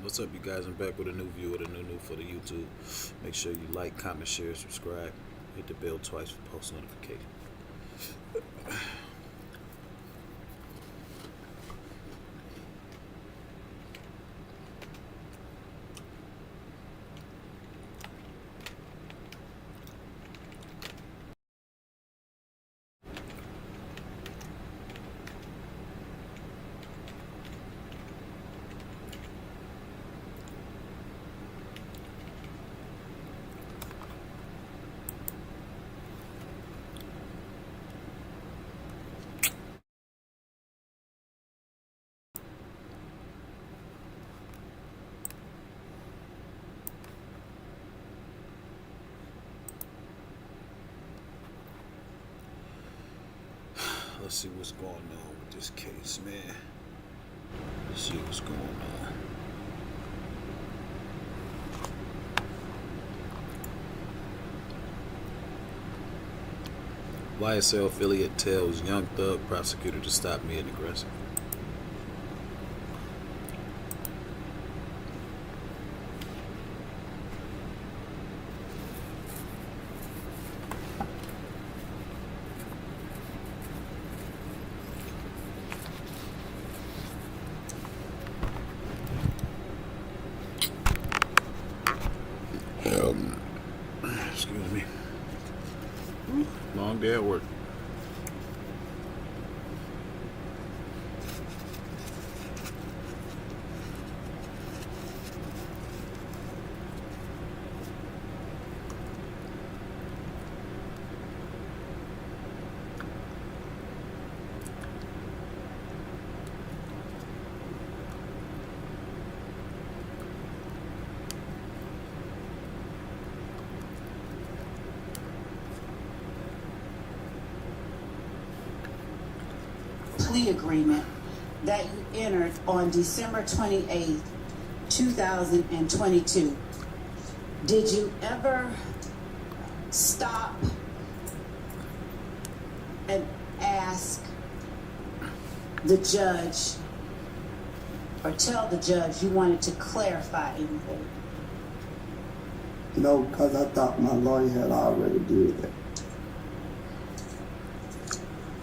What's up, you guys? I'm back with a new view with a new for the YouTube. Make sure you like, comment, share, subscribe. Hit the bell twice for post notifications. Let's see what's going on with this case, man. Let's see what's going on. YSL affiliate tells Young Thug prosecutor to stop being aggressive. Excuse me. Long day at work. Plea agreement that you entered on December 28th, 2022. Did you ever stop and ask the judge or tell the judge you wanted to clarify anything? No, because I thought my lawyer had already did that.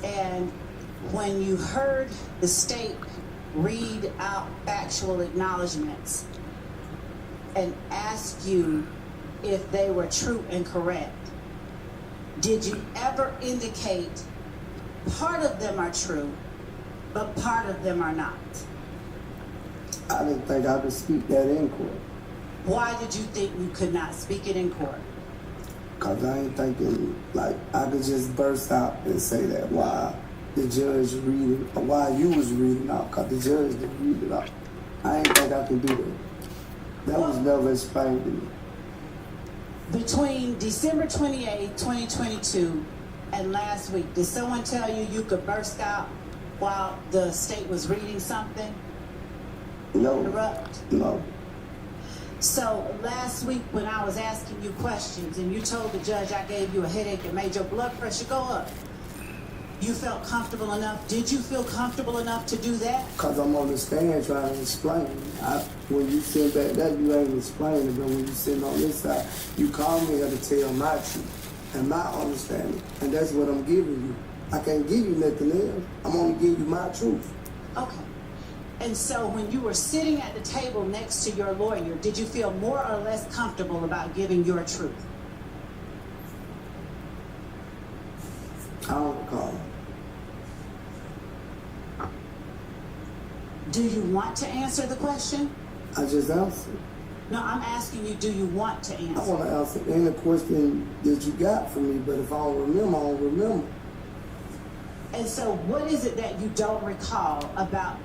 And when you heard the state read out factual acknowledgments and ask you if they were true and correct, did you ever indicate part of them are true, but part of them are not? I didn't think I could speak that in court. Why did you think you could not speak it in court? Because I ain't thinking, like, I could just burst out and say that why the judge reading, or why you was reading out, because the judge didn't read it out. I ain't think I could do that. That was never explained to me. Between December 28th, 2022 and last week, did someone tell you you could burst out while the state was reading something? No. Interrupt? No. So last week when I was asking you questions and you told the judge I gave you a headache and made your blood pressure go up, you felt comfortable enough? Did you feel comfortable enough to do that? Because I'm on the stand trying to explain. When you sit back there, you ain't explaining, but when you sitting on this side, you call me here to tell my truth and my understanding. And that's what I'm giving you. I can't give you nothing else. I'm only giving you my truth. Okay. And so when you were sitting at the table next to your lawyer, did you feel more or less comfortable about giving your truth? I don't recall. Do you want to answer the question? I just answered. No, I'm asking you, do you want to I answer? want to answer any question that you got for me, but if I don't remember, I don't remember. And so what is it that you don't recall about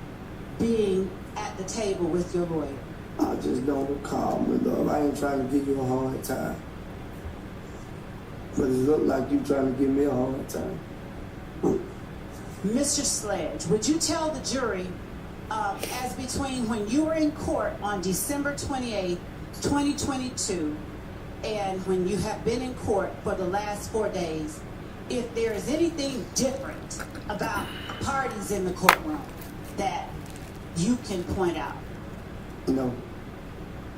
being at the table with your lawyer? I just don't recall, my love. I ain't trying to give you a hard time. But it looked like you trying to give me a hard time. Mr. Sledge, would you tell the jury, as between when you were in court on December 28th, 2022, and when you have been in court for the last 4 days, if there is anything different about parties in the courtroom that you can point out? No.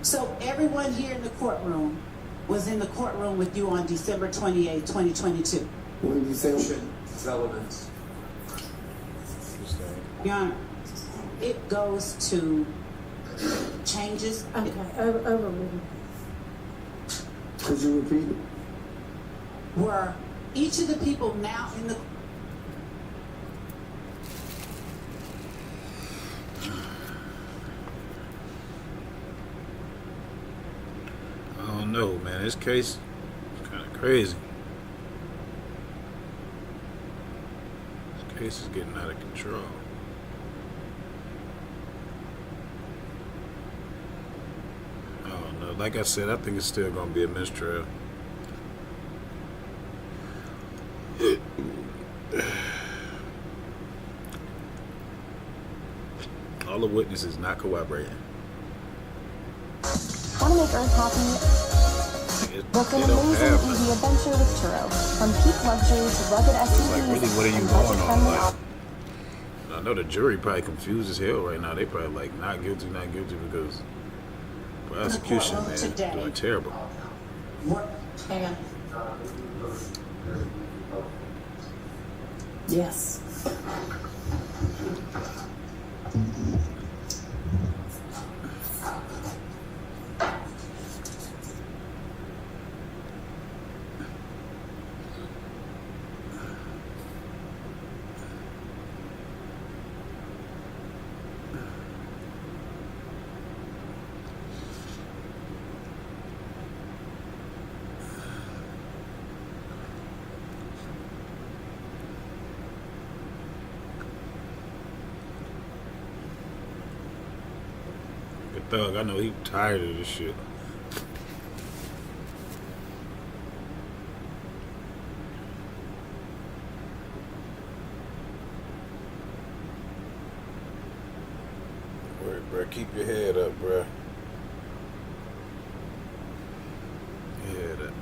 So everyone here in the courtroom was in the courtroom with you on December 28, 2022. When you say Relevance. Your Honor, it goes to changes. Okay, overruled. could you repeat it? Were each of the people now in the I don't know, man. This case is kind of crazy. This case is getting out of control. I don't know. Like I said, I think it's still going to be a mistrial. All the witnesses not cooperating. Want to make Earth happy? Book an amazing EV adventure with Turo. From peak luxury to rugged SUVs Like, really, what are you and going on? budget-friendly Like, options. I know the jury probably confused as hell right now. They probably like not guilty because prosecution, man, today. doing terrible. work and Yes. Good thug, I know he tired of this shit. Word, bruh, keep your head up, bruh. Head up.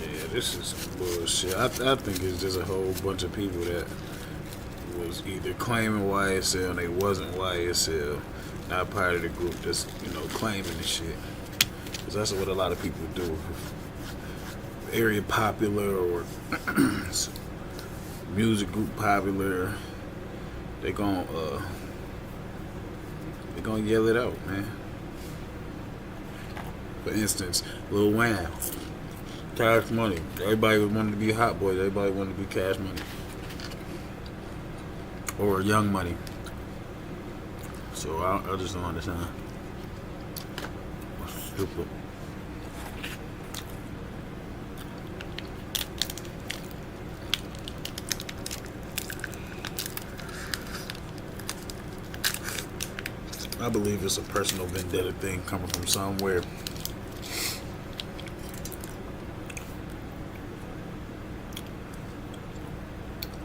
Yeah, this is some bullshit. I think it's just a whole bunch of people that was either claiming YSL and they wasn't YSL, not part of the group that's, claiming the shit. Because that's what a lot of people do. Area popular or music group popular, they gonna yell it out, man. For instance, Lil Wayne, Cash Money. Everybody wanted to be Hot Boys. Everybody wanted to be Cash Money or Young Money. So I just don't understand. That's stupid. I believe it's a personal vendetta thing coming from somewhere.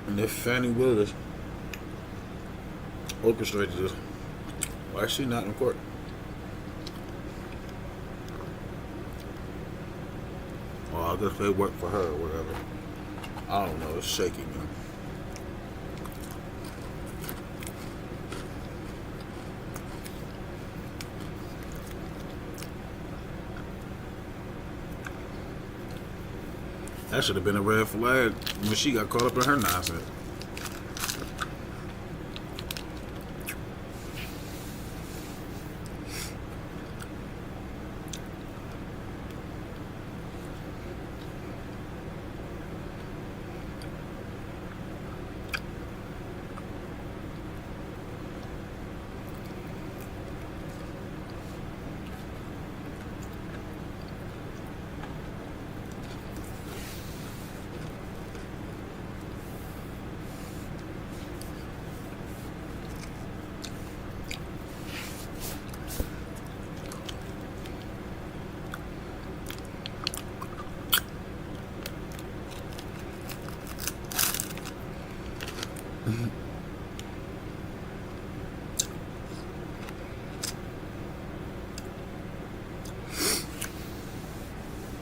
And if Fannie Willis orchestrated this, why is she not in court? Well, I guess they work for her or whatever. I don't know. It's shaky, man. That should have been a red flag when she got caught up in her nonsense.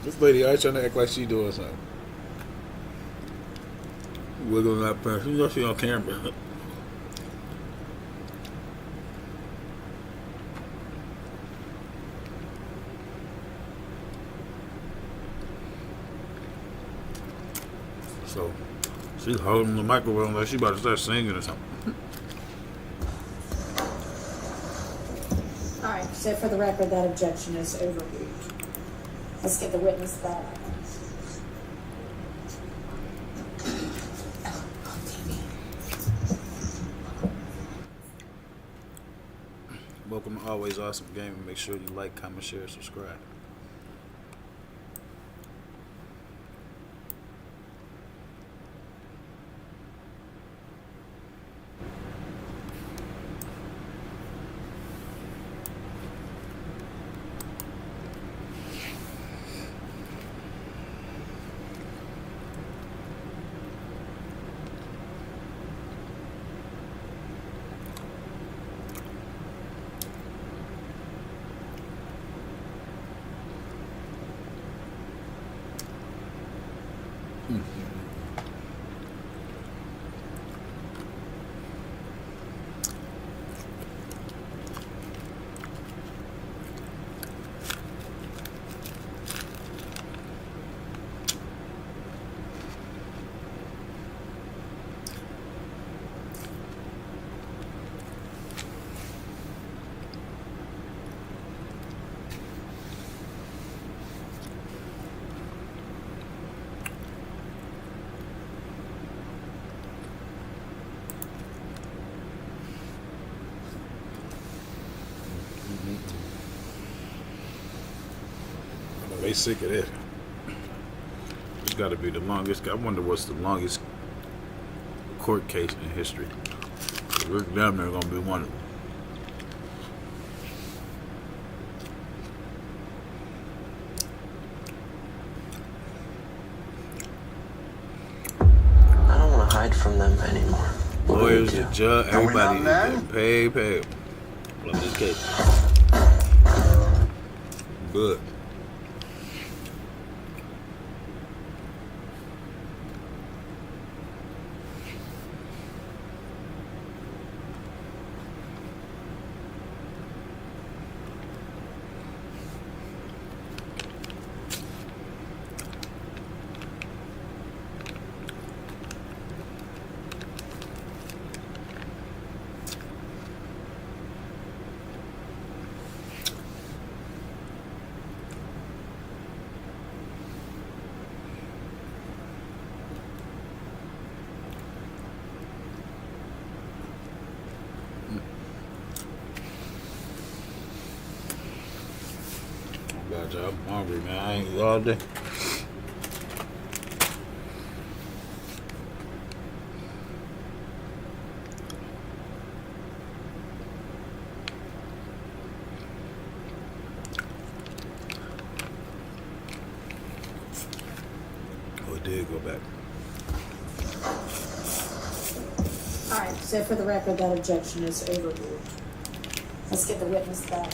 This lady always trying to act like she doing something. Wiggling that pants. You know she on camera. So she's holding the microphone like she about to start singing or something. All right, so for the record, that objection is overruled. Let's get the witness back. Welcome to AlwayzA.Gaming. Make sure you like, comment, share, subscribe. They sick of this. It's got to be the longest. I wonder what's the longest court case in history. We're damn near gonna be one of them. I don't want to hide from them anymore. Lawyers, the judge, everybody is getting paid. Love this case. Good. I'm hungry, man. I ain't eat all day. Oh, it did go back. All right, so for the record, that objection is overruled. Let's get the witness back.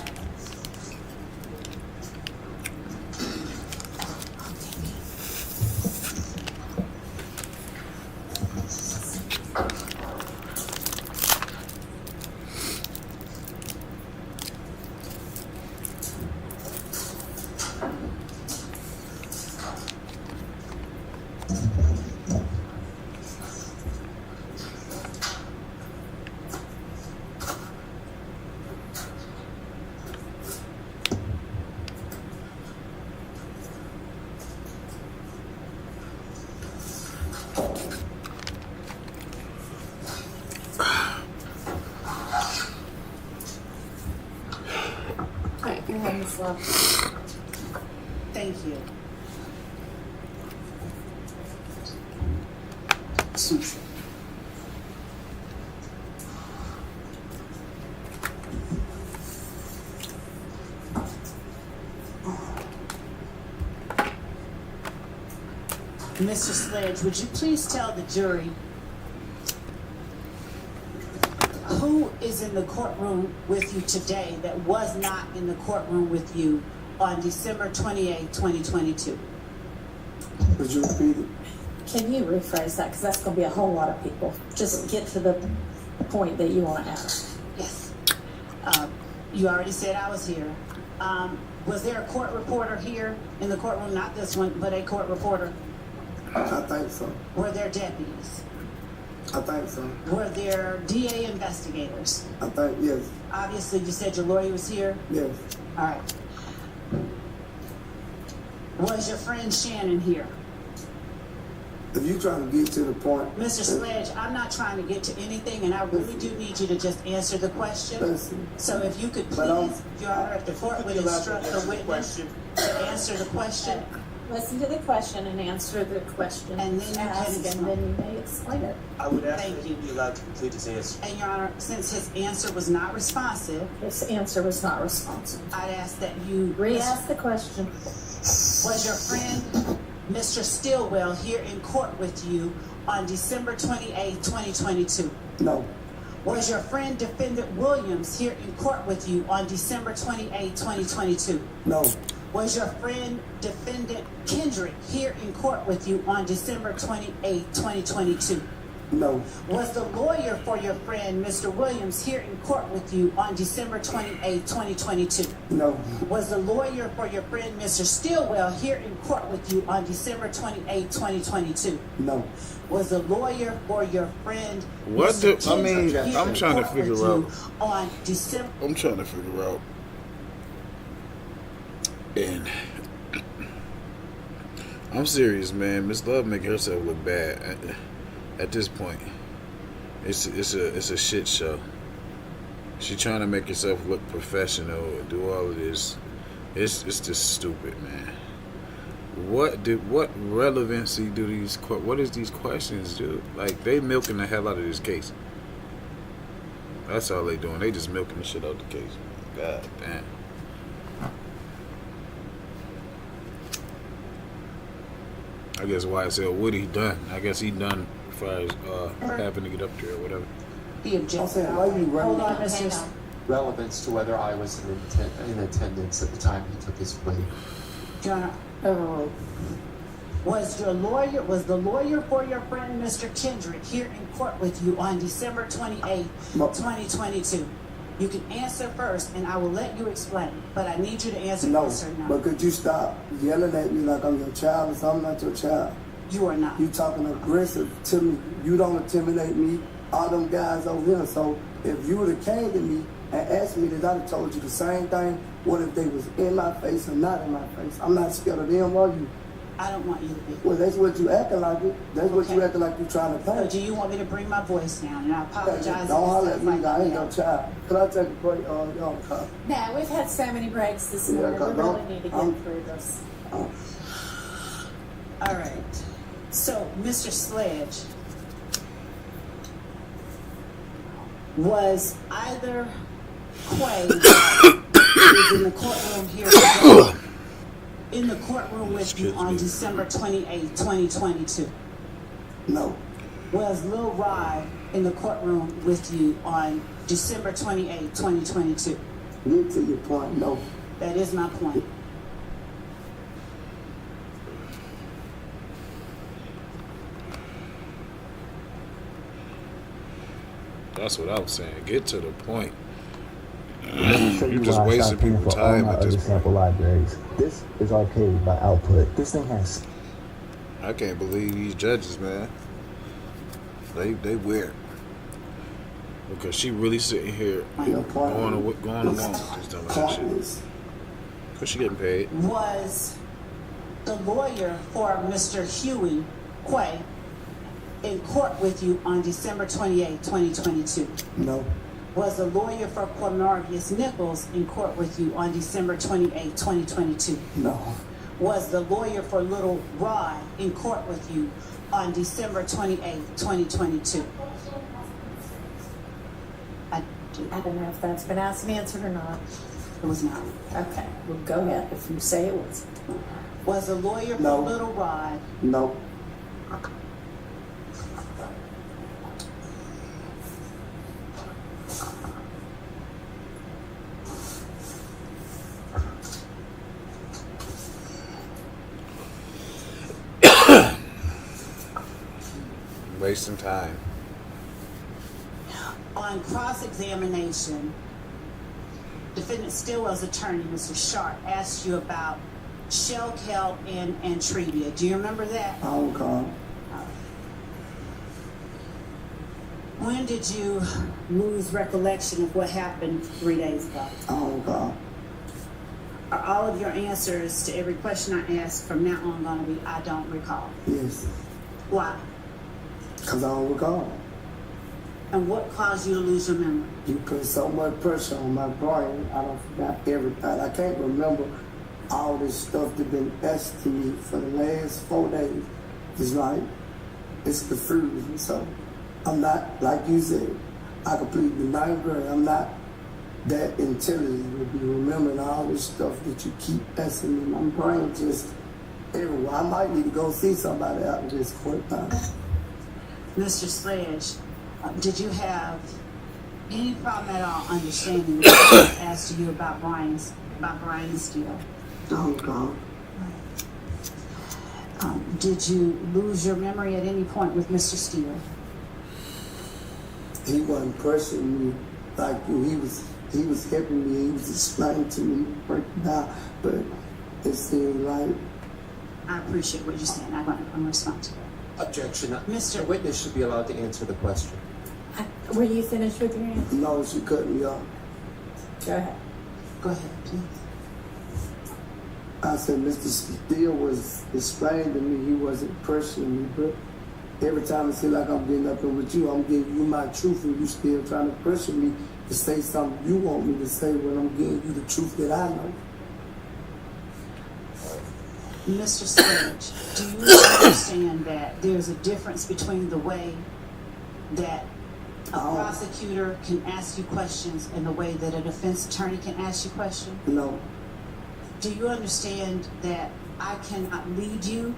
You're having this love. Thank you. Mr. Sledge, would you please tell the jury who is in the courtroom with you today that was not in the courtroom with you on December 28, 2022? Would you repeat it? Can you rephrase that? Because that's going to be a whole lot of people. Just get to the point that you want to ask. Yes. You already said I was here. Was there a court reporter here in the courtroom? Not this one, but a court reporter. I think so. Were there deputies? I think so. Were there DA investigators? I think, yes. Obviously, you said your lawyer was here. Yes. All right. Was your friend Shannon here? If you're trying to get to the point. Mr. Sledge, I'm not trying to get to anything, and I really do need you to just answer the question. Listen. So if you could please, Your Honor, if the court would instruct the witness to answer the question. Listen to the question and answer the question. And then you can ask, explain. and then you may explain it. I would ask Thank that you. he be allowed to complete his answer. And Your Honor, since his answer was not responsive, His answer was not responsive. I'd ask that you Re-ask the question. Was your friend, Mr. Stillwell, here in court with you on December 28, 2022? No. Was your friend, Defendant Williams, here in court with you on December 28, 2022? No. Was your friend, Defendant Kendrick, here in court with you on December 28, 2022? No. Was the lawyer for your friend, Mr. Williams, here in court with you on December 28, 2022? No. Was the lawyer for your friend, Mr. Stillwell, here in court with you on December 28, 2022? No. Was the lawyer for your friend, What Mr. do- I Kendrick, mean, here I'm in trying to court figure with you out- on December? I'm trying to figure out. And I'm serious, man. Miss Love making herself look bad at this point. It's a shit show. She trying to make herself look professional and do all of this. It's just stupid, man. What relevancy do what does these questions do? Like, they milking the hell out of this case. That's all they doing. They just milking the shit out of the case. God damn. I guess YSL Woody done. I guess he done as far as having to get up there or whatever. The I'm objection. saying, why you Hold on, running? Mr. Relevance to whether I was in attendance at the time he took his plea. Your Honor. Was the lawyer for your friend, Mr. Kendrick, here in court with you on December 28, No. 2022? You can answer first, and I will let you explain. But I need you to answer No. yes or no. But could you stop yelling at me like I'm your child or something? I'm not your child. You are not. You talking aggressive to me. You don't intimidate me. All them guys over here. So if you would have came to me and asked me that, I'd have told you the same thing. What if they was in my face or not in my face? I'm not scared of them or you. I don't want you to be. Well, that's what you acting like it. That's what you Okay. acting like you trying to So pay. do you want me to bring my voice down? And I apologize. Don't if holler it at sounds me. like I ain't that. no child. Could I take a break? Y'all, No, we've had so many breaks this Yeah, morning. We because really I'm- need to get I'm- through this. All right. So, Mr. Sledge, was either Quay who's in the courtroom here today, in the courtroom with you on December 28, 2022? No. Was Lil Rod in the courtroom with you on December 28, 2022? Get to your point. No. That is my point. That's what I was saying. Get to the point. Show You're you just why I wasting stopped paying people's for all time my at this other point. sample libraries. This is arcade by Output. This thing has I can't believe these judges, man. They weird. Because she really sitting here Your going along with is this dumb ass shit. pointless. Because she getting paid. Was the lawyer for Mr. Huey Quay in court with you on December 28, 2022? No. Was the lawyer for Cornarius Nichols in court with you on December 28, 2022? No. Was the lawyer for Little Rod in court with you on December 28, 2022? I don't know if that's been asked and answered or not. It was not. Okay, well, go ahead if you say it was. Was the lawyer for No. Little Rod No. wasting time. On cross-examination, defendant Stillwell's attorney, Mr. Sharp, asked you about shell kelp and Antrevia. Do you remember that? I don't recall. When did you lose recollection of what happened 3 days ago? I don't recall. Are all of your answers to every question I ask from now on going to be, I don't recall? Yes. Why? Because I don't recall. And what caused you to lose your memory? You put so much pressure on my brain, I don't forgot everything. I can't remember all this stuff that's been asked to me for the last 4 days. It's like, it's confusing. So I'm not, like you said, I completed the 9th grade. I'm not that intelligent to be remembering all this stuff that you keep asking me. My brain just everywhere. I might need to go see somebody after this court time. Mr. Sledge, did you have any problem at all understanding what I was asked you about Brian Steele? Oh, God. Did you lose your memory at any point with Mr. Steele? He wasn't pressuring me like you. He was helping me. He was explaining to me, breaking down. But it seemed like... I appreciate what you're saying. I'm going to respond to that. Objection. Mr. The witness should be allowed to answer the question. Were you finished with your answer? No, she cut me off. Go ahead. Go ahead, please. I said, Mr. Steele was explaining to me he wasn't pressuring me, but every time it seems like I'm getting up there with you, I'm giving you my truth, and you still trying to pressure me to say something you want me to say when I'm giving you the truth that I know. Mr. Sledge, do you understand that there's a difference between the way that a prosecutor can ask you questions and the way that a defense attorney can ask you questions? No. Do you understand that I cannot lead you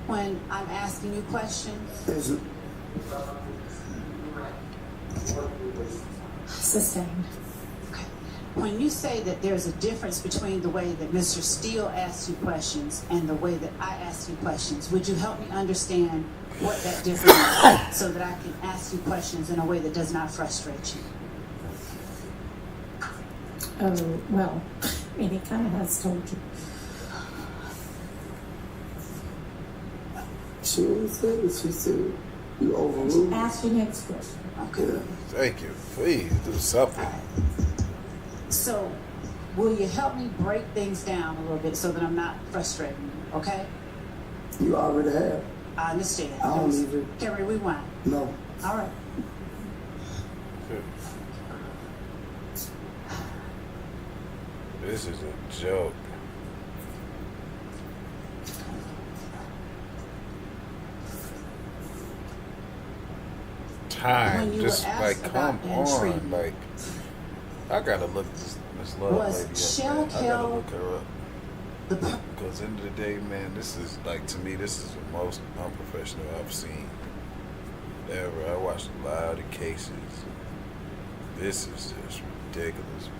when I'm asking you questions? There's Sustained. Okay. When you say that there's a difference between the way that Mr. Steele asks you questions and the way that I ask you questions, would you help me understand what that difference is so that I can ask you questions in a way that does not frustrate you? Oh, well, I mean, he kind of has told you. She didn't say it. She said you overruled. Ask your next question. Okay. Thank you. Please do something. So, will you help me break things down a little bit so that I'm not frustrating you, okay? You already have. I understand. I don't even. Can we rewind? No. All right. This is a joke. Time, When you just were like asked come about on, intrigue, like I gotta look this love was lady up, shell man. I gotta kelp look her up. the Because end of the day, man, this is like, to me, this is the most unprofessional I've seen ever. I watched a lot of cases. This is just ridiculous, bro.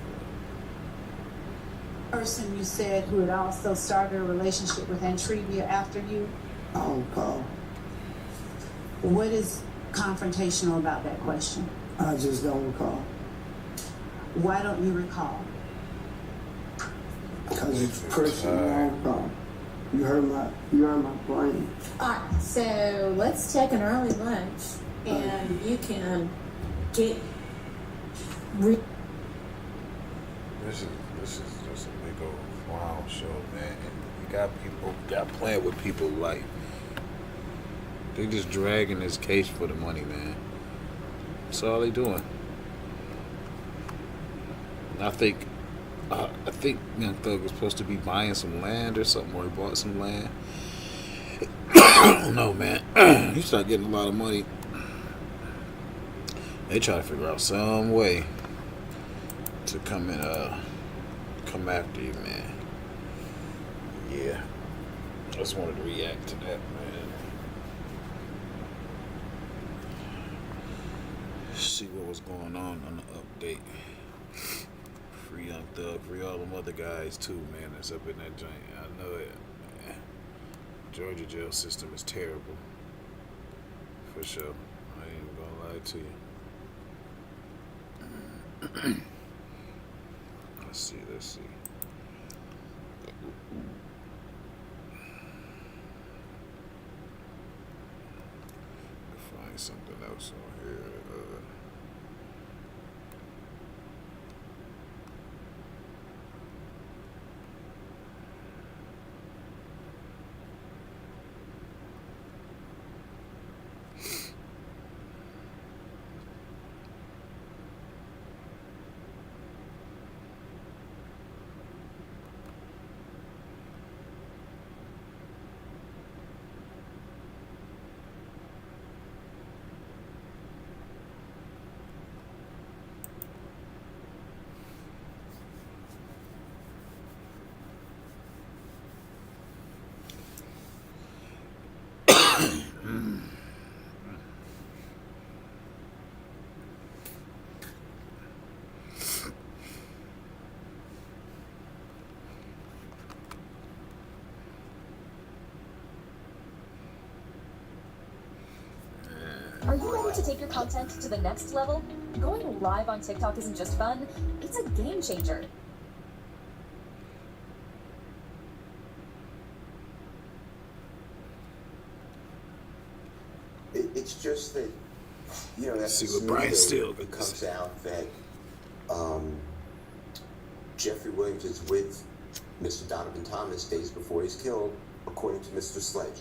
person you said who had also started a relationship with Antrevia after you? I don't recall. What is confrontational about that question? I just don't recall. Why don't you recall? Because it's personal. I don't recall. You heard my brain. All right, so let's take an early lunch, and you can get. This is just a big old clown show, man. And you got people playing with people's life. They just dragging this case for the money, man. That's all they doing. And I think Young Thug was supposed to be buying some land or something, or he bought some land. I don't know, man. You start getting a lot of money. They try to figure out some way to come after you, man. Yeah. I just wanted to react to that, man. See what was going on the update. Free Young Thug, free all them other guys too, man, that's up in that joint. I know it, man. Georgia jail system is terrible. for sure. I ain't even gonna lie to you. Let's see. Find something else on here. Are you ready to take your content to the next level? Going live on TikTok isn't just fun, it's a game changer. It's just that, you know, that's see what Brian Steele it comes out that Jeffrey Williams is with Mr. Donovan Thomas days before he's killed, according to Mr. Sledge.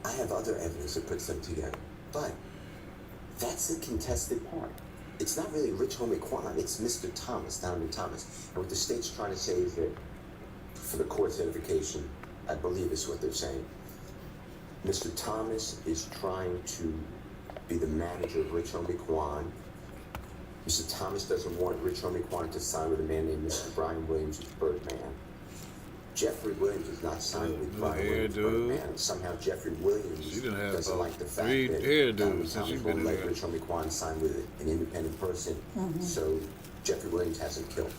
I have other evidence that puts them together, but that's the contested part. It's not really Rich Homie Quan, it's Mr. Thomas, Donovan Thomas. And what the state's trying to say is that, for the court's edification, I believe is what they're saying, Mr. Thomas is trying to be the manager of Rich Homie Quan. Mr. Thomas doesn't want Rich Homie Quan to sign with a man named Mr. Brian Williams, who's Birdman. Jeffrey Williams is not signed with Brian Williams, Birdman. Somehow Jeffrey Williams doesn't like the fact that Donovan Thomas won't let Rich Homie Quan sign with an independent person. So Jeffrey Williams hasn't killed.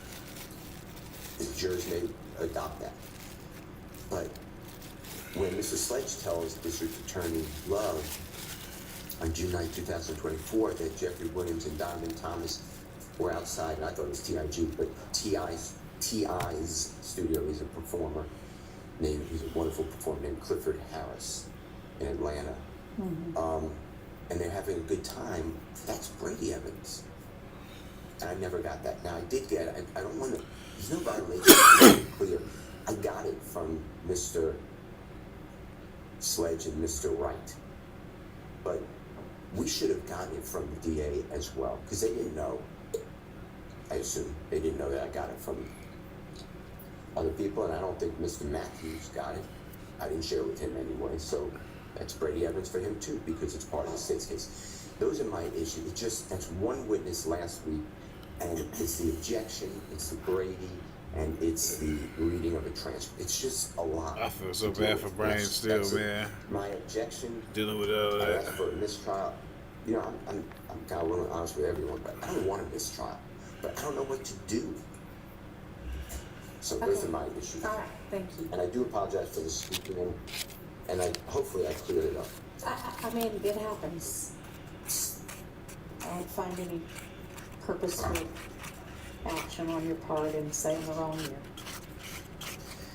The jurors may adopt that. But when Mr. Sledge tells District Attorney Love on June 9, 2024, that Jeffrey Williams and Donovan Thomas were outside, and I thought it was TIG, but T.I.'s studio. He's a performer he's a wonderful performer named Clifford Harris in Atlanta. And they're having a good time. That's Brady evidence. And I never got that. Now I did get it. I don't want to, there's no violation, it's clear. I got it from Mr. Sledge and Mr. Wright. But we should have gotten it from the DA as well, because they didn't know. I assume they didn't know that I got it from other people, and I don't think Mr. Matthews got it. I didn't share it with him anyway, so that's Brady evidence for him too, because it's part of the state's case. Those are my issues. It's just, that's one witness last week, and it's the objection, it's the Brady, and it's the reading of a transcript. It's just a lot. I feel so bad for Brian Steele, man. My objection, dealing with all I that. asked for a mistrial. You know, I'm kind of willing to be honest with everyone, but I don't want a mistrial. But I don't know what to do. So those are my issues. All right, thank you. And I do apologize for the speaking, and hopefully I cleared it up. I mean, it happens. I don't find any purposeful action on your part in saying the wrong year.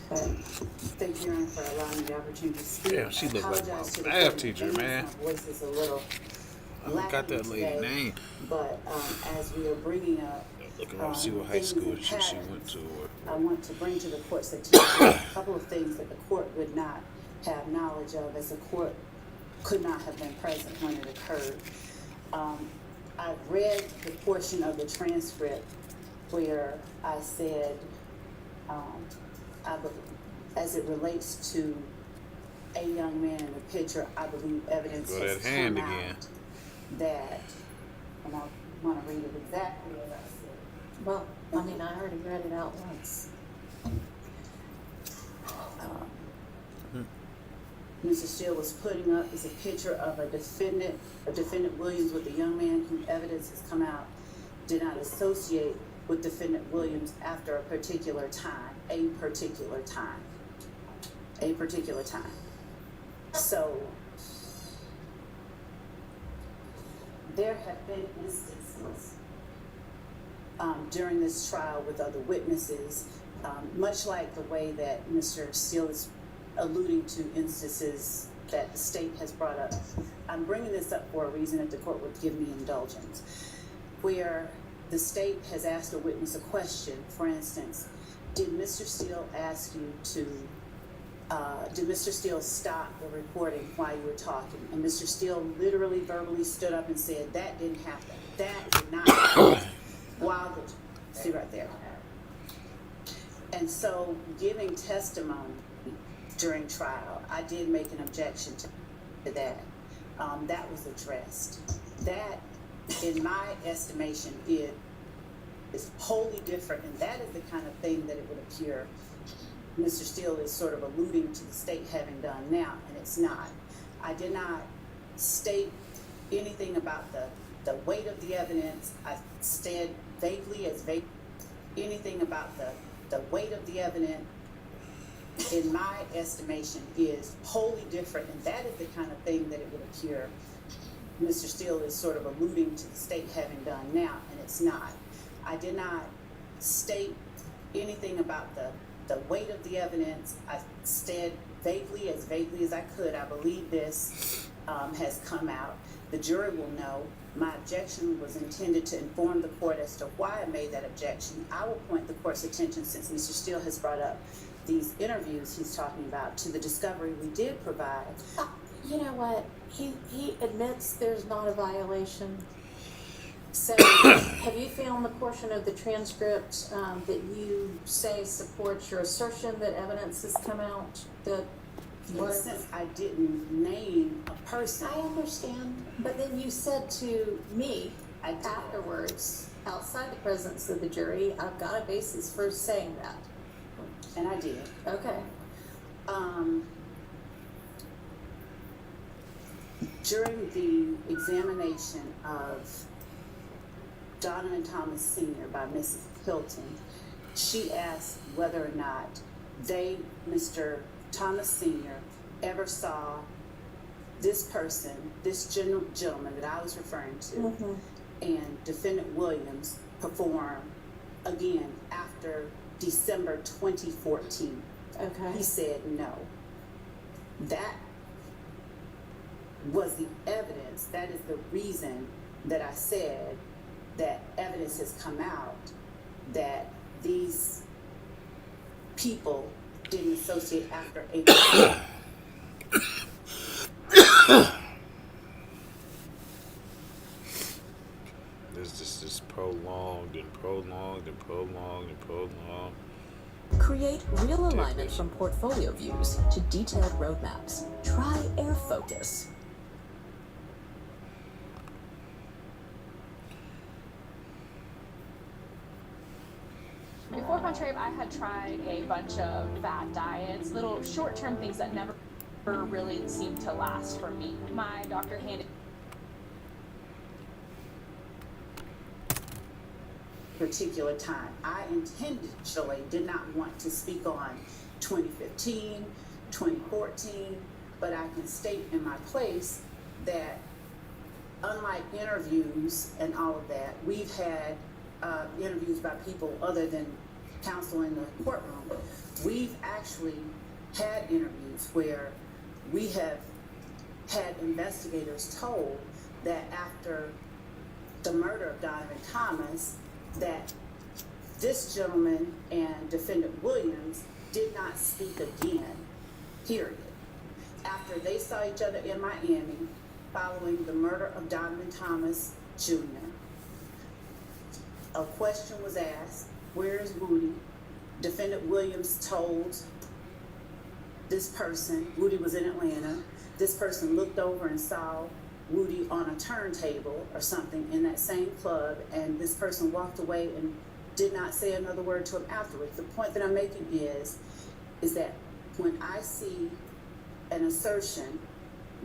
But Thank you, Aaron, for allowing me the opportunity to speak. Damn, she look like Apologize to the my math court. teacher, Maybe man. My voice is a little I forgot that lady today, name. But as we are bringing up Looking up, see what high things school and she patterns, went to. I want to bring to the court's attention a couple of things that the court would not have knowledge of, as the court could not have been present when it occurred. I read the portion of the transcript where I said, as it relates to a young man in the picture, I believe evidence Go has that hand come again. out that, and I want to read it exactly as I said. well, I mean, I already read it out once. Mr. Steele was putting up is a picture of a defendant Williams with a young man whose evidence has come out did not associate with defendant Williams after a particular time. So there have been instances during this trial with other witnesses, much like the way that Mr. Steele is alluding to instances that the state has brought up. I'm bringing this up for a reason, if the court would give me indulgence, where the state has asked a witness a question. For instance, did Mr. Steele ask you to, did Mr. Steele stop the recording while you were talking? And Mr. Steele literally verbally stood up and said, that didn't happen. That did not happen. While the, see right there. And so giving testimony during trial, I did make an objection to that. That was addressed. That, in my estimation, is wholly different, and that is the kind of thing that it would appear Mr. Steele is sort of alluding to the state having done now, and it's not. I did not state anything about the weight of the evidence. I said vaguely anything about the weight of the evidence, in my estimation, is wholly different, and that is the kind of thing that it would appear Mr. Steele is sort of alluding to the state having done now, and it's not. I did not state anything about the weight of the evidence. I said vaguely as I could, I believe this has come out. The jury will know. My objection was intended to inform the court as to why I made that objection. I will point the court's attention, since Mr. Steele has brought up these interviews he's talking about, to the discovery we did provide. You know what? He admits there's not a violation. So, have you found the portion of the transcript that you say supports your assertion that evidence has come out? Since I didn't name a person. I understand, but then you said to me afterwards, outside the presence of the jury, I've got a basis for saying that. And I did. Okay. During the examination of Donovan Thomas Sr. by Mrs. Hilton, she asked whether or not Mr. Thomas Sr. ever saw this person, this gentleman that I was referring to, and Defendant Williams perform again after December 2014. Okay. He said no. That was the evidence. That is the reason that I said that evidence has come out that these people didn't associate after April. This just is prolonged and prolonged and prolonged and prolonged. Create real alignment from portfolio views to detailed roadmaps. Try Air Focus. Before Contrave, I had tried a bunch of fad diets, little short-term things that never really seemed to last for me. My doctor handed particular time. I intentionally did not want to speak on 2015, 2014, but I can state in my place that unlike interviews and all of that, we've had interviews by people other than counsel in the courtroom. We've actually had interviews where we have had investigators told that after the murder of Donovan Thomas, that this gentleman and Defendant Williams did not speak again, period. After they saw each other in Miami following the murder of Donovan Thomas Jr., a question was asked, where is Woody? Defendant Williams told this person, Woody was in Atlanta, this person looked over and saw Woody on a turntable or something in that same club, and this person walked away and did not say another word to him afterwards. The point that I'm making is that when I see an assertion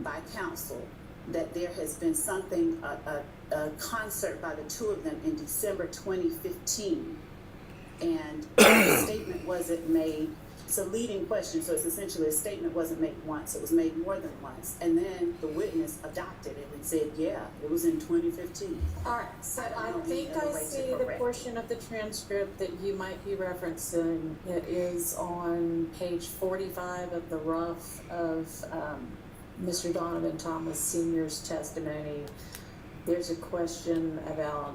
by counsel that there has been something, a concert by the two of them in December 2015, and the statement wasn't made it's a leading question, so it's essentially a statement wasn't made once, it was made more than once. And then the witness adopted it and said, yeah, it was in 2015. All right, so I think I see the portion of the transcript that you might be referencing. It is on page 45 of the rough of Mr. Donovan Thomas Sr.'s testimony. There's a question about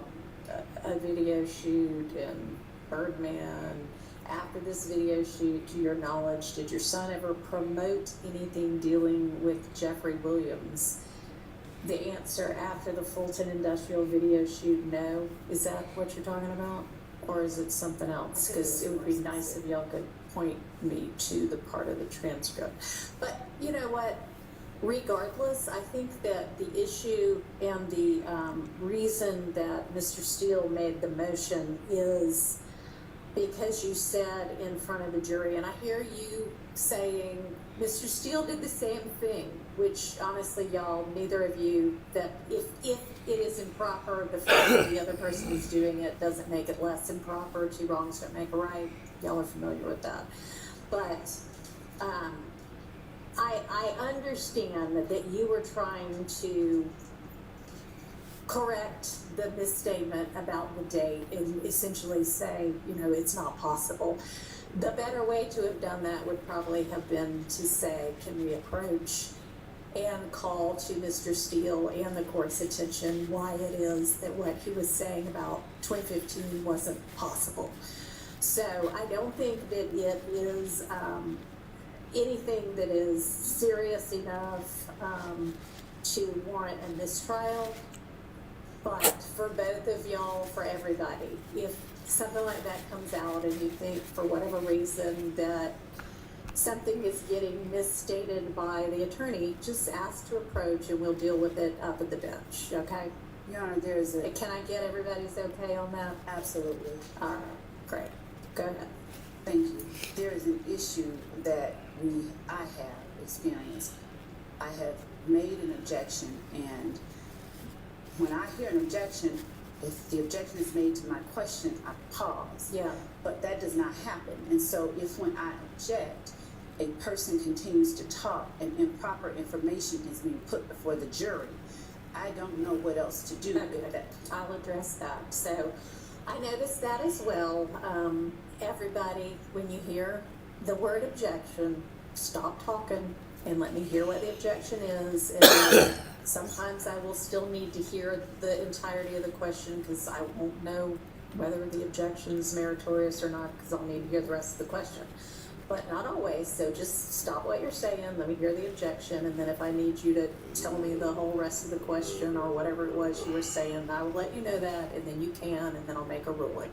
a video shoot and Birdman. After this video shoot, to your knowledge, did your son ever promote anything dealing with Jeffrey Williams? The answer, after the Fulton Industrial video shoot, no. Is that what you're talking about? Or is it something else? Because it would be nice if y'all could point me to the part of the transcript. But you know what? Regardless, I think that the issue and the reason that Mr. Steele made the motion is because you said in front of the jury, and I hear you saying Mr. Steele did the same thing, which honestly, y'all, neither of you, that if it is improper, the fact that the other person is doing it doesn't make it less improper. Two wrongs don't make a right. Y'all are familiar with that. But I understand that you were trying to correct the misstatement about the date and essentially say, you know, it's not possible. The better way to have done that would probably have been to say, can we approach and call to Mr. Steele and the court's attention why it is that what he was saying about 2015 wasn't possible. So I don't think that it is anything that is serious enough to warrant a mistrial. But for both of y'all, for everybody, if something like that comes out and you think for whatever reason that something is getting misstated by the attorney, just ask to approach and we'll deal with it up at the bench, okay? Your Honor, there's a... Can I get everybody's okay on that? Absolutely. All right, great. Go ahead. Thank you. There is an issue that I have experienced. I have made an objection, and when I hear an objection, if the objection is made to my question, I pause. Yeah. But that does not happen. And so if when I object, a person continues to talk and improper information is being put before the jury, I don't know what else to do with that. I'll address that. So I noticed that as well. Everybody, when you hear the word objection, stop talking and let me hear what the objection is. And sometimes I will still need to hear the entirety of the question because I won't know whether the objection is meritorious or not because I'll need to hear the rest of the question. But not always, so just stop what you're saying, let me hear the objection, and then if I need you to tell me the whole rest of the question or whatever it was you were saying, I will let you know that, and then you can, and then I'll make a ruling.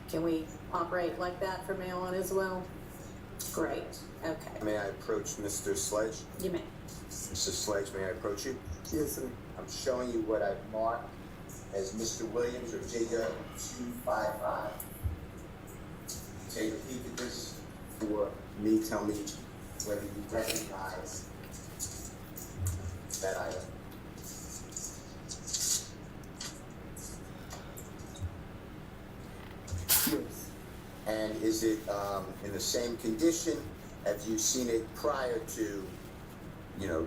Can we operate like that from now on as well? Great, okay. May I approach Mr. Sledge? You may. Mr. Sledge, may I approach you? Yes, sir. I'm showing you what I've marked as Mr. Williams or JW 255. Take a peek at this for me. Tell me whether you recognize that item. Yes. And is it in the same condition? Have you seen it prior to,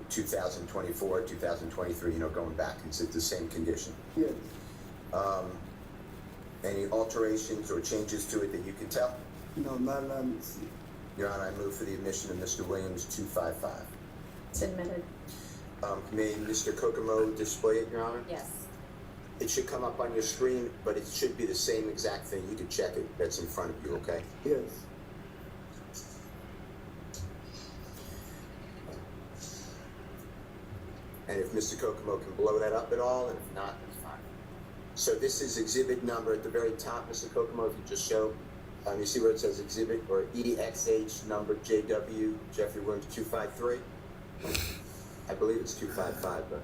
2024, 2023, going back? Is it the same condition? Yes. Any alterations or changes to it that you can tell? No, not see. Your Honor, I move for the admission of Mr. Williams 255. It's admitted. May Mr. Kokomo display it, Your Honor? Yes. It should come up on your screen, but it should be the same exact thing. You can check it. That's in front of you, okay? Yes. And if Mr. Kokomo can blow that up at all, and if not, that's fine. So this is exhibit number at the very top, Mr. Kokomo, if you just show. You see where it says exhibit or EXH number JW Jeffrey Williams 253? I believe it's 255, but.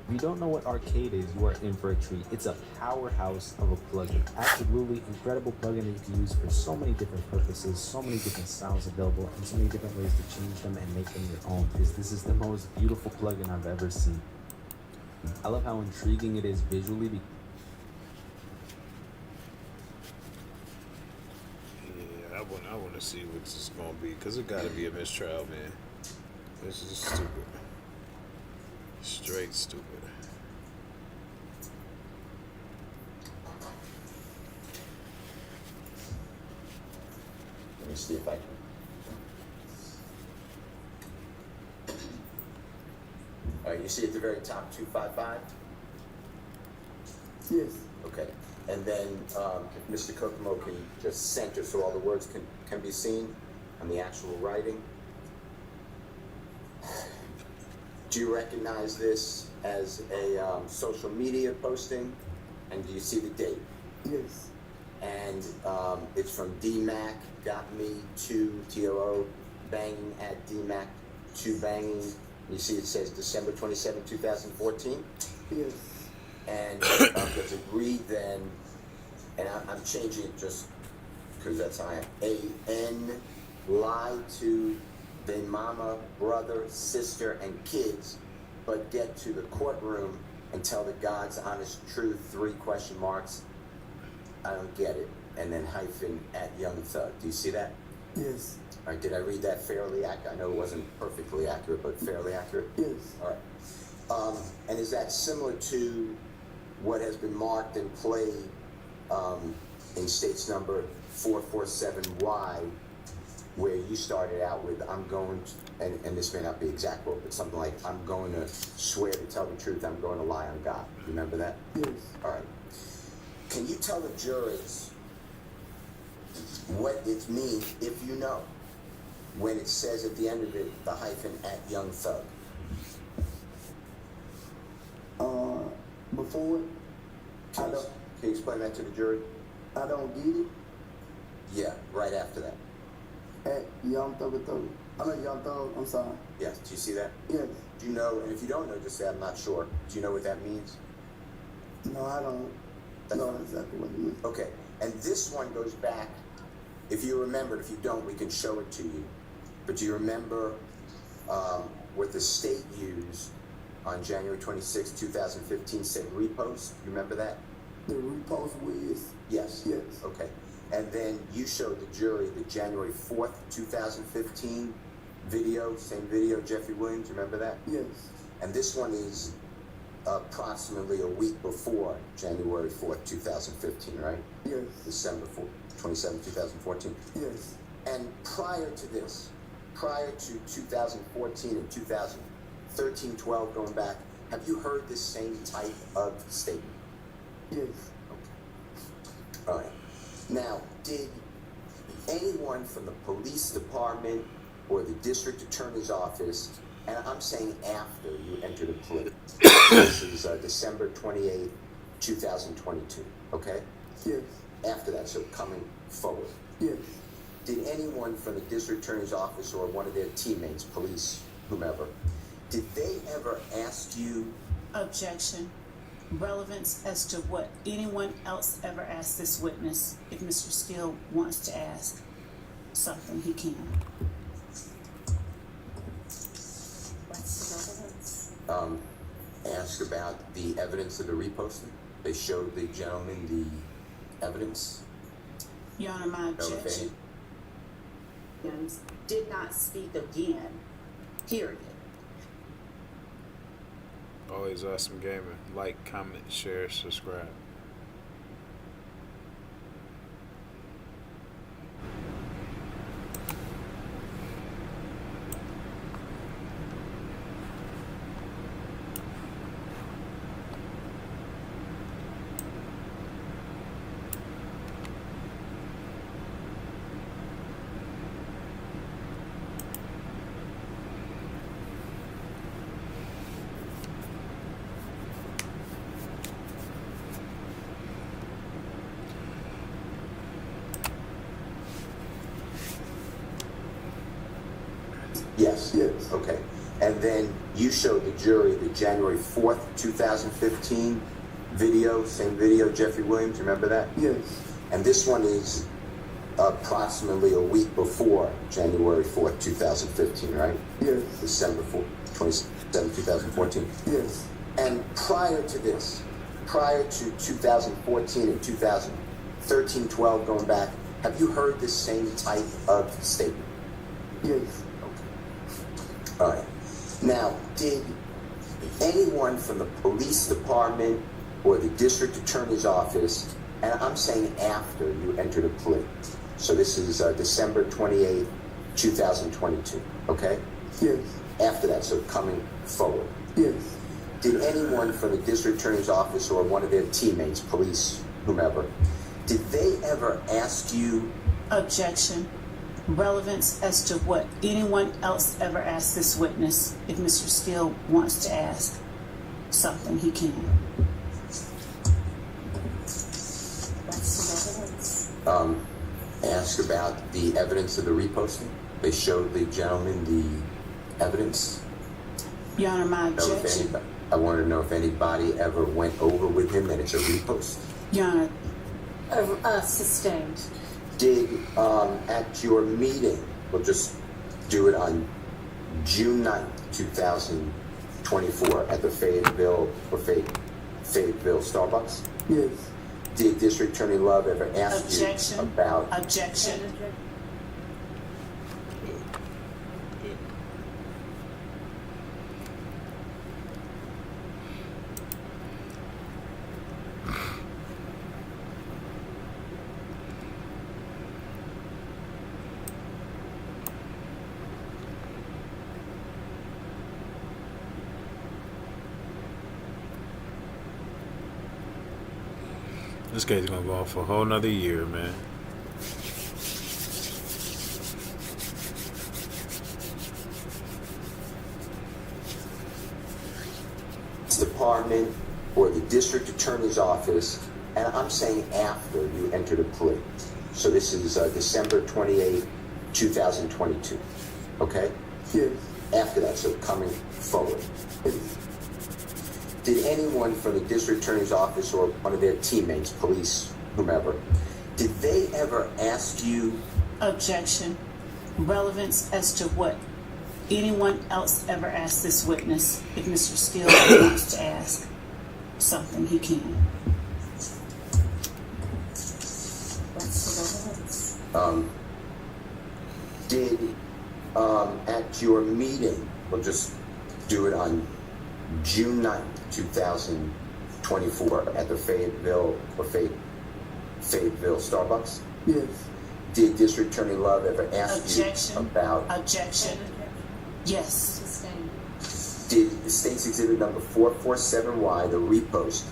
If you don't know what Arcade is, you are in for a treat. It's a powerhouse of a plugin. Absolutely incredible plugin that you can use for so many different purposes, so many different styles available, and so many different ways to change them and make them your own. Because this is the most beautiful plugin I've ever seen. I love how intriguing it is visually. Yeah, I want to see what this is gonna be, cause it gotta be a mistrial, man. This is stupid, straight stupid. Let me see if I can. All right, you see at the very top 255? Yes. Okay. And then if Mr. Kokomo can just center so all the words can be seen on the actual writing. Do you recognize this as a social media posting? And do you see the date? Yes. And it's from DMAC, got me to TOO, banging at DMAC, to banging. You see it says December 27, 2014? Yes. And does it read then, and I'm changing it just because that's how I am. A-N, lie to their mama, brother, sister, and kids, but get to the courtroom and tell the God's honest truth, 3 question marks. I don't get it. And then hyphen at Young Thug. Do you see that? Yes. All right, did I read that fairly accurate? I know it wasn't perfectly accurate, but fairly accurate? Yes. All right. And is that similar to what has been marked and played in states number 447Y, where you started out with, I'm going to, and this may not be exact quote, but something like, I'm going to swear to tell the truth, I'm going to lie on God. Remember that? Yes. All right. Can you tell the jurors what it means, if you know, when it says at the end of it, the hyphen at Young Thug? Before, Can you explain that to the jury? I don't get it. Yeah, right after that. At Young Thug. I mean Young Thug, I'm sorry. Yes, do you see that? Yes. Do you know, and if you don't know, just say I'm not sure. Do you know what that means? No, I don't know exactly what it means. Okay, and this one goes back, if you remember, if you don't, we can show it to you. But do you remember what the state used on January 26, 2015, said repost? You remember that? The repost was? Yes. Yes. Okay. And then you showed the jury the January 4th, 2015 video, same video, Jeffrey Williams, remember that? Yes. And this one is approximately a week before January 4th, 2015, right? Yes. December 27, 2014. Yes. And prior to this, prior to 2014 and 2013, 12, going back, have you heard this same type of statement? Yes. Okay. All right. Now, did anyone from the police department or the district attorney's office, and I'm saying after you entered a plea, this is December 28, 2022, okay? Yes. After that, so coming forward. Yes. Did anyone from the district attorney's office or one of their teammates, police, whomever, did they ever ask you? Objection. Relevance as to what anyone else ever asked this witness. If Mr. Steele wants to ask something, he can. What's the relevance? Ask about the evidence of the reposting. They showed the gentleman the evidence. Your Honor, my objection did not speak again, period. Always awesome gaming. Like, comment, share, subscribe. Yes. Yes. Okay. And then you showed the jury the January 4th, 2015 video, same video, Jeffrey Williams, remember that? Yes. And this one is approximately a week before January 4th, 2015, right? Yes. December 4th, 27, 2014. Yes. And prior to this, prior to 2014 and 2013, 12 going back, have you heard this same type of statement? Yes. Okay. All right. Now, did anyone from the police department or the district attorney's office, and I'm saying after you entered a plea, so this is December 28th, 2022, okay? Yes. After that, so coming forward. Yes. Did anyone from the district attorney's office or one of their teammates, police, whomever, did they ever ask you? Objection. Relevance as to what anyone else ever asked this witness. If Mr. Steele wants to ask something, he can. That's the evidence. Ask about the evidence of the reposting? They showed the gentleman the evidence? Your Honor, my objection. I wanted to know if anybody ever went over with him that it's a repost. Your Honor. Sustained. Did, at your meeting, we'll just do it on June 9th, 2024, at the Fayetteville Starbucks? Yes. Did District Attorney Love ever ask Objection. you about... Objection. This case is gonna go on for a whole nother year, man. Department or the district attorney's office, and I'm saying after you entered a plea. So this is December 28th, 2022, okay? Yes. After that, so coming forward. Did anyone from the district attorney's office or one of their teammates, police, whomever, did they ever ask you? Objection. Relevance as to what anyone else ever asked this witness. If Mr. Steele wants to ask something, he can. That's the evidence. Did at your meeting, we'll just do it on June 9th, 2024, at the Fayetteville Starbucks? Yes. Did District Attorney Love ever ask Objection. you about... Objection. Yes. Sustained. Did the State's Exhibit number 447Y, the repost,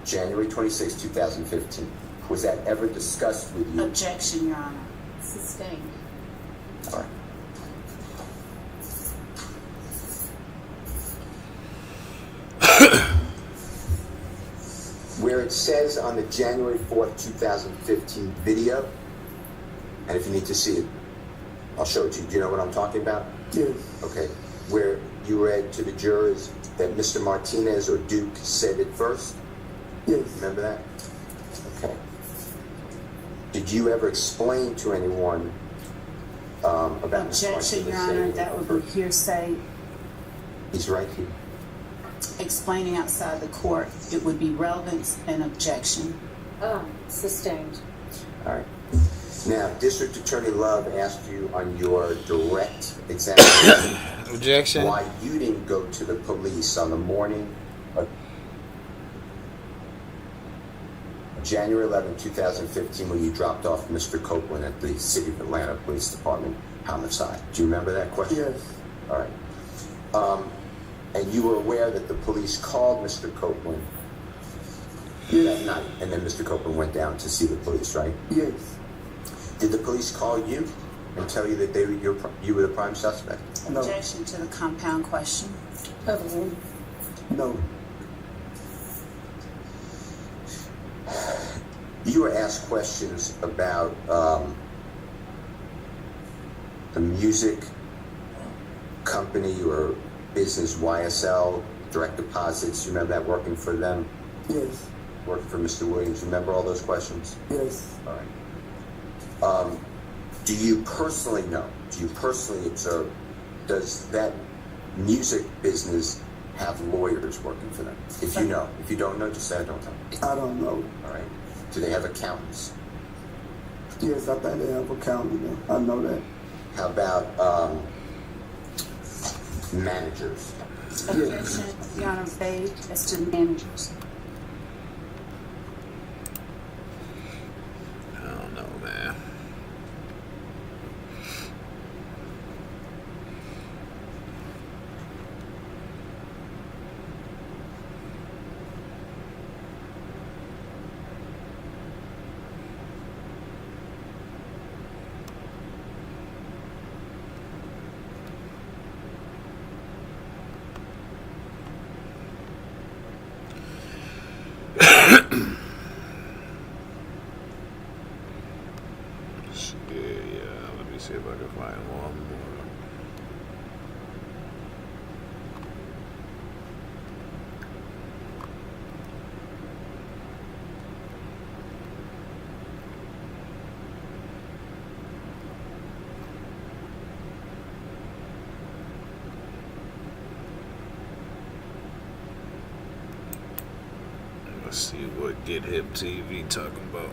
January 26, 2015, was that ever discussed with you? Objection, Your Honor. Sustained. All right. Where it says on the January 4th, 2015 video, and if you need to see it, I'll show it to you. Do you know what I'm talking about? Yes. Okay. Where you read to the jurors that Mr. Martinez or Duke said it first? Yes. Remember that? Okay. Did you ever explain to anyone about Mr. Objection, Martinez Your saying Honor. it That would first? be hearsay. He's right here. Explaining outside the court, it would be relevance and objection. Sustained. All right. Now, District Attorney Love asked you on your direct examination Objection. why you didn't go to the police on the morning of January 11, 2015, when you dropped off Mr. Copeland at the City of Atlanta Police Department homicide. Do you remember that question? Yes. All right. And you were aware that the police called Mr. Copeland that night, and then Mr. Copeland went down to see the police, right? Yes. Did the police call you and tell you that you were the prime suspect? No. Objection to the compound question. Overruled. No. You were asked questions about the music company or business YSL, direct deposits. You remember that, working for them? Yes. Working for Mr. Williams. You remember all those questions? Yes. All right. Do you personally know, do you personally observe, does that music business have lawyers working for them? If you know. If you don't know, just say I don't know. I don't know. All right. Do they have accountants? Yes, I think they have accountants. I know that. How about managers? Objection, Your Honor, vague as to managers. I don't know, man. Yeah, let me see if I can find one more. Let's see what Get Hip TV talking about.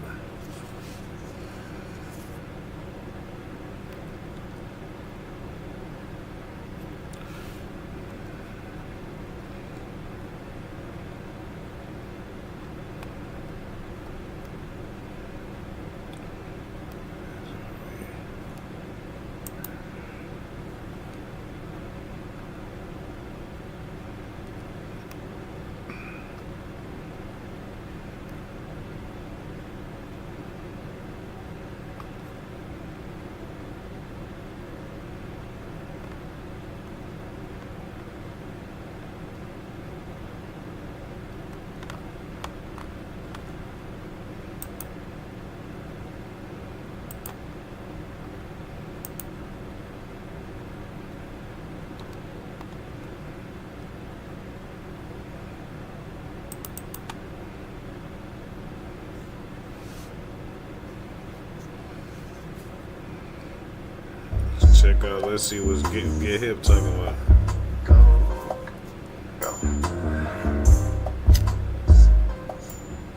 Check out, let's see what's Get Hip talking about.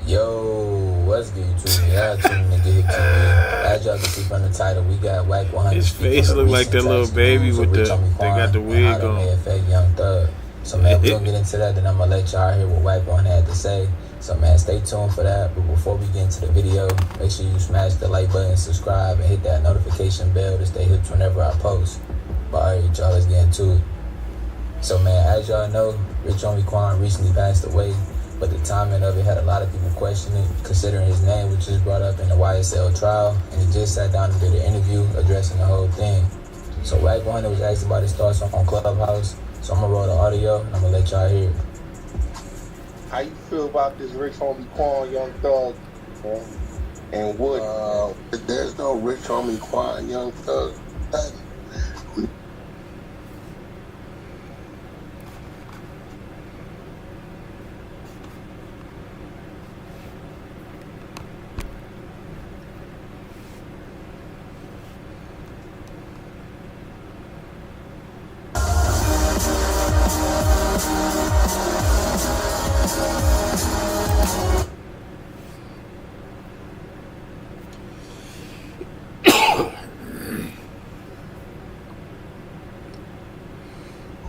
Yo, what's good, YouTube? Y'all tuning to Get Hip TV. As y'all can see from the title, we got Whack 100. His face look like that little baby with the, they got the wig on. May affect Young Thug. So man, we're gonna get into that, then I'm gonna let y'all hear what Whack 100 had to say. So man, stay tuned for that. But before we get into the video, make sure you smash the like button, subscribe, and hit that notification bell to stay hip whenever I post. But alright, y'all, let's get into it. So man, as y'all know, Rich Homie Quan recently passed away, but the timing of it had a lot of people questioning, considering his name was just brought up in the YSL trial, and he just sat down and did an interview addressing the whole thing. So Whack 100 was asked about his thoughts on Clubhouse, so I'm gonna roll the audio and I'm gonna let y'all hear it. How you feel about this Rich Homie Quan, Young Thug, and what? There's no Rich Homie Quan, Young Thug.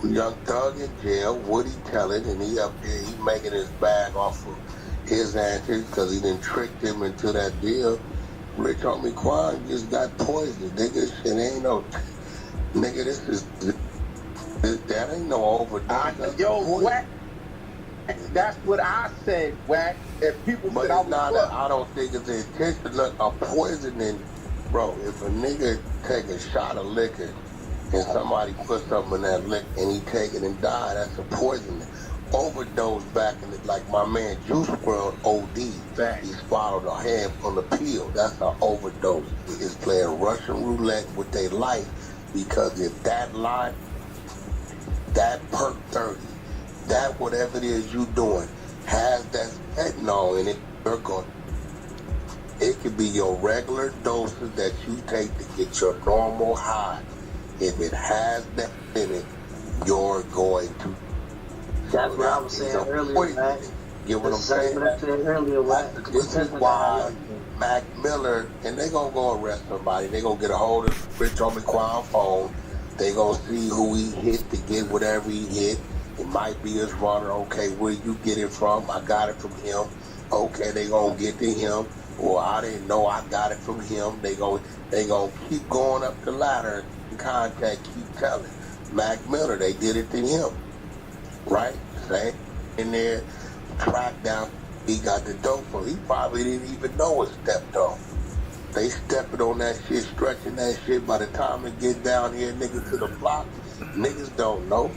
Young Thug in jail, Woody telling, and he up there, he making his bag off of his answers because he done tricked him into that deal. Rich Homie Quan just got poisoned, nigga. Shit ain't no, nigga. That ain't no overdose. Yo, Whack. That's what I said, Whack. If people but said it's not. I don't think it's the intention. Look, a poisoning, bro. If a nigga take a shot of liquor and somebody put something in that liquor and he take it and die, that's a poisoning. Overdose back in it, like my man Juice WRLD OD. He swallowed a handful of pill. That's an overdose. Is playing Russian roulette with their life, because if that line, that perk 30, that whatever it is you doing has that fentanyl in it, you're going. It could be your regular doses that you take to get your normal high. If it has that in it, you're going to. That's what I was saying earlier, man. Get what I'm saying? That's this is why Mac Miller, and they gonna go arrest somebody. They gonna get a hold of Rich Homie Quan phone. They gonna see who he hit to get whatever he hit. It might be his runner. Okay, where you get it from? I got it from him. Okay, they gonna get to him. Well, I didn't know I got it from him. They gonna keep going up the ladder and contact, keep telling. Mac Miller, they did it to him. Right? Same in there, track down, he got the dope for. He probably didn't even know it stepped on. They stepping on that shit, stretching that shit. By the time it get down here, niggas to the block, niggas don't know.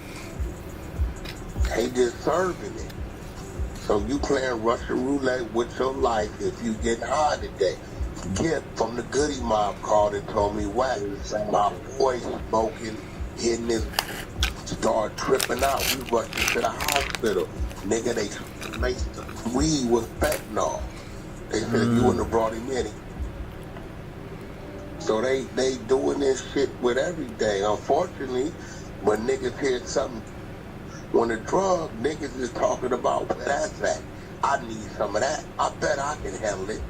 They just serving it. So you playing Russian roulette with your life if you get high today. Get from the Goody Mob called and told me, whack, my boy smoking, hitting his, start tripping out. We rushed to the hospital. Nigga, they laced the weed with fentanyl. They said you wouldn't have brought him in. So they doing this shit with everything. Unfortunately, when niggas hear something, when the drug niggas is talking about where that's at, I need some of that. I bet I can handle it.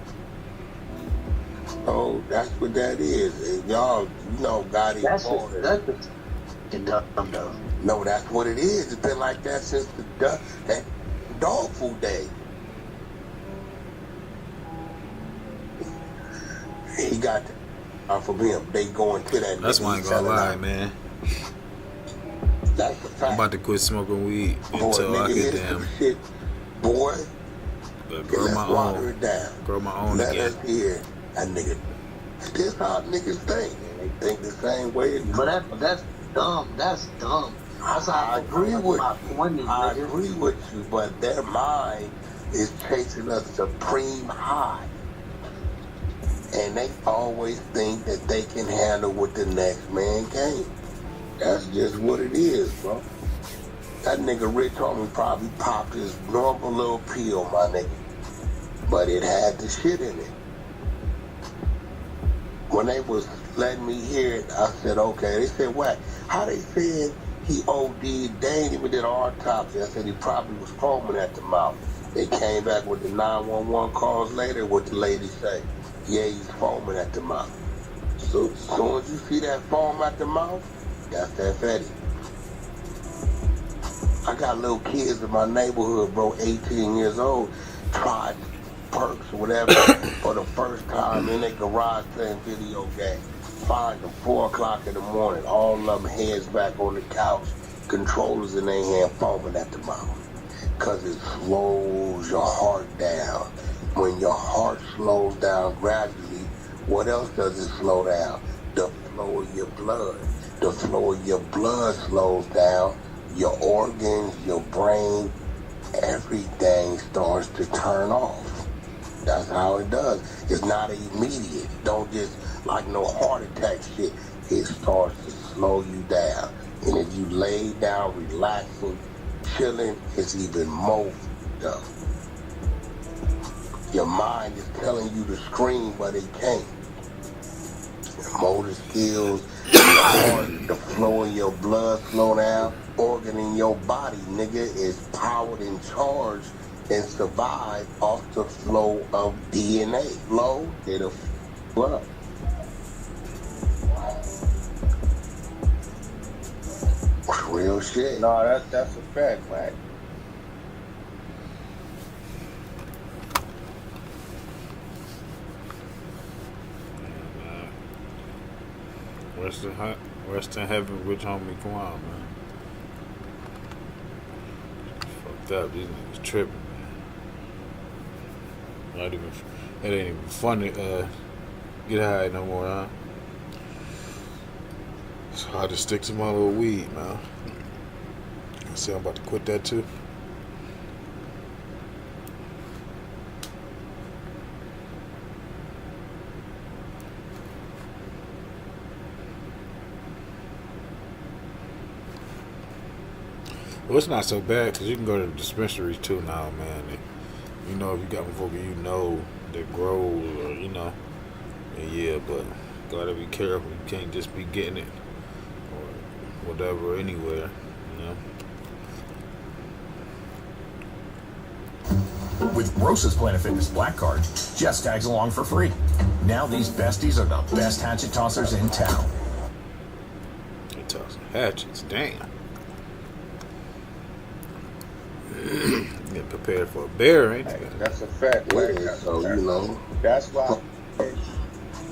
So that's what that is. And y'all, you know, got it. That's dumb though. No, that's what it is. It's been like that since that dog food day. He got from him. They going to that. That's why I ain't gonna lie, man. That's the fact. I'm about to quit smoking weed until I get damn. Shit, boy, grow my own. Grow my own Let again. us hear that nigga. This how niggas think. They think the same way. But that's dumb. That's dumb. I agree with you. I agree with you, but their mind is chasing a supreme high. And they always think that they can handle what the next man can. That's just what it is, bro. That nigga Rich Homie probably popped his normal little pill, my nigga. But it had the shit in it. When they was letting me hear it, I said, okay. They said, what? How they said he OD'd? They ain't even did an autopsy. I said he probably was foaming at the mouth. They came back with the 911 calls later. What the lady say? Yeah, he's foaming at the mouth. So as soon as you see that foam at the mouth, that's that fatty. I got little kids in my neighborhood, bro, 18 years old, tried perks or whatever for the first time in their garage playing video games. Find them 4 o'clock in the morning, all of them heads back on the couch, controllers in their hand, foaming at the mouth. Because it slows your heart down. When your heart slows down gradually, what else does it slow down? The flow of your blood. The flow of your blood slows down. Your organs, your brain, everything starts to turn off. That's how it does. It's not immediate. Don't just like no heart attack shit. It starts to slow you down. And if you lay down, relaxing, chilling, it's even more dumb. Your mind is telling you to scream, but it can't. Your motor skills, your heart, the flow of your blood slow down. Organ in your body, nigga, is powered and charged and survive off the flow of DNA. Flow, it'll up. Real shit. No, that's a fact, man. Rest in heaven, Rich Homie Quan, man. Fucked up. These niggas tripping, man. It ain't even fun to get high no more, huh? It's hard to stick to my little weed, man. I say I'm about to quit that too. Well, it's not so bad because you can go to the dispensaries too now, man. And, you know, if you got motherfucker you know that grows or, you know. And yeah, but gotta be careful. You can't just be getting it or whatever anywhere, you know. With Gross's Planet Fitness Black Card, Jess tags along for free. Now these besties are the best hatchet tossers in town. They tossing hatchets, damn. Get prepared for a bear, ain't they? That's a fact. Yeah, so, you know. That's why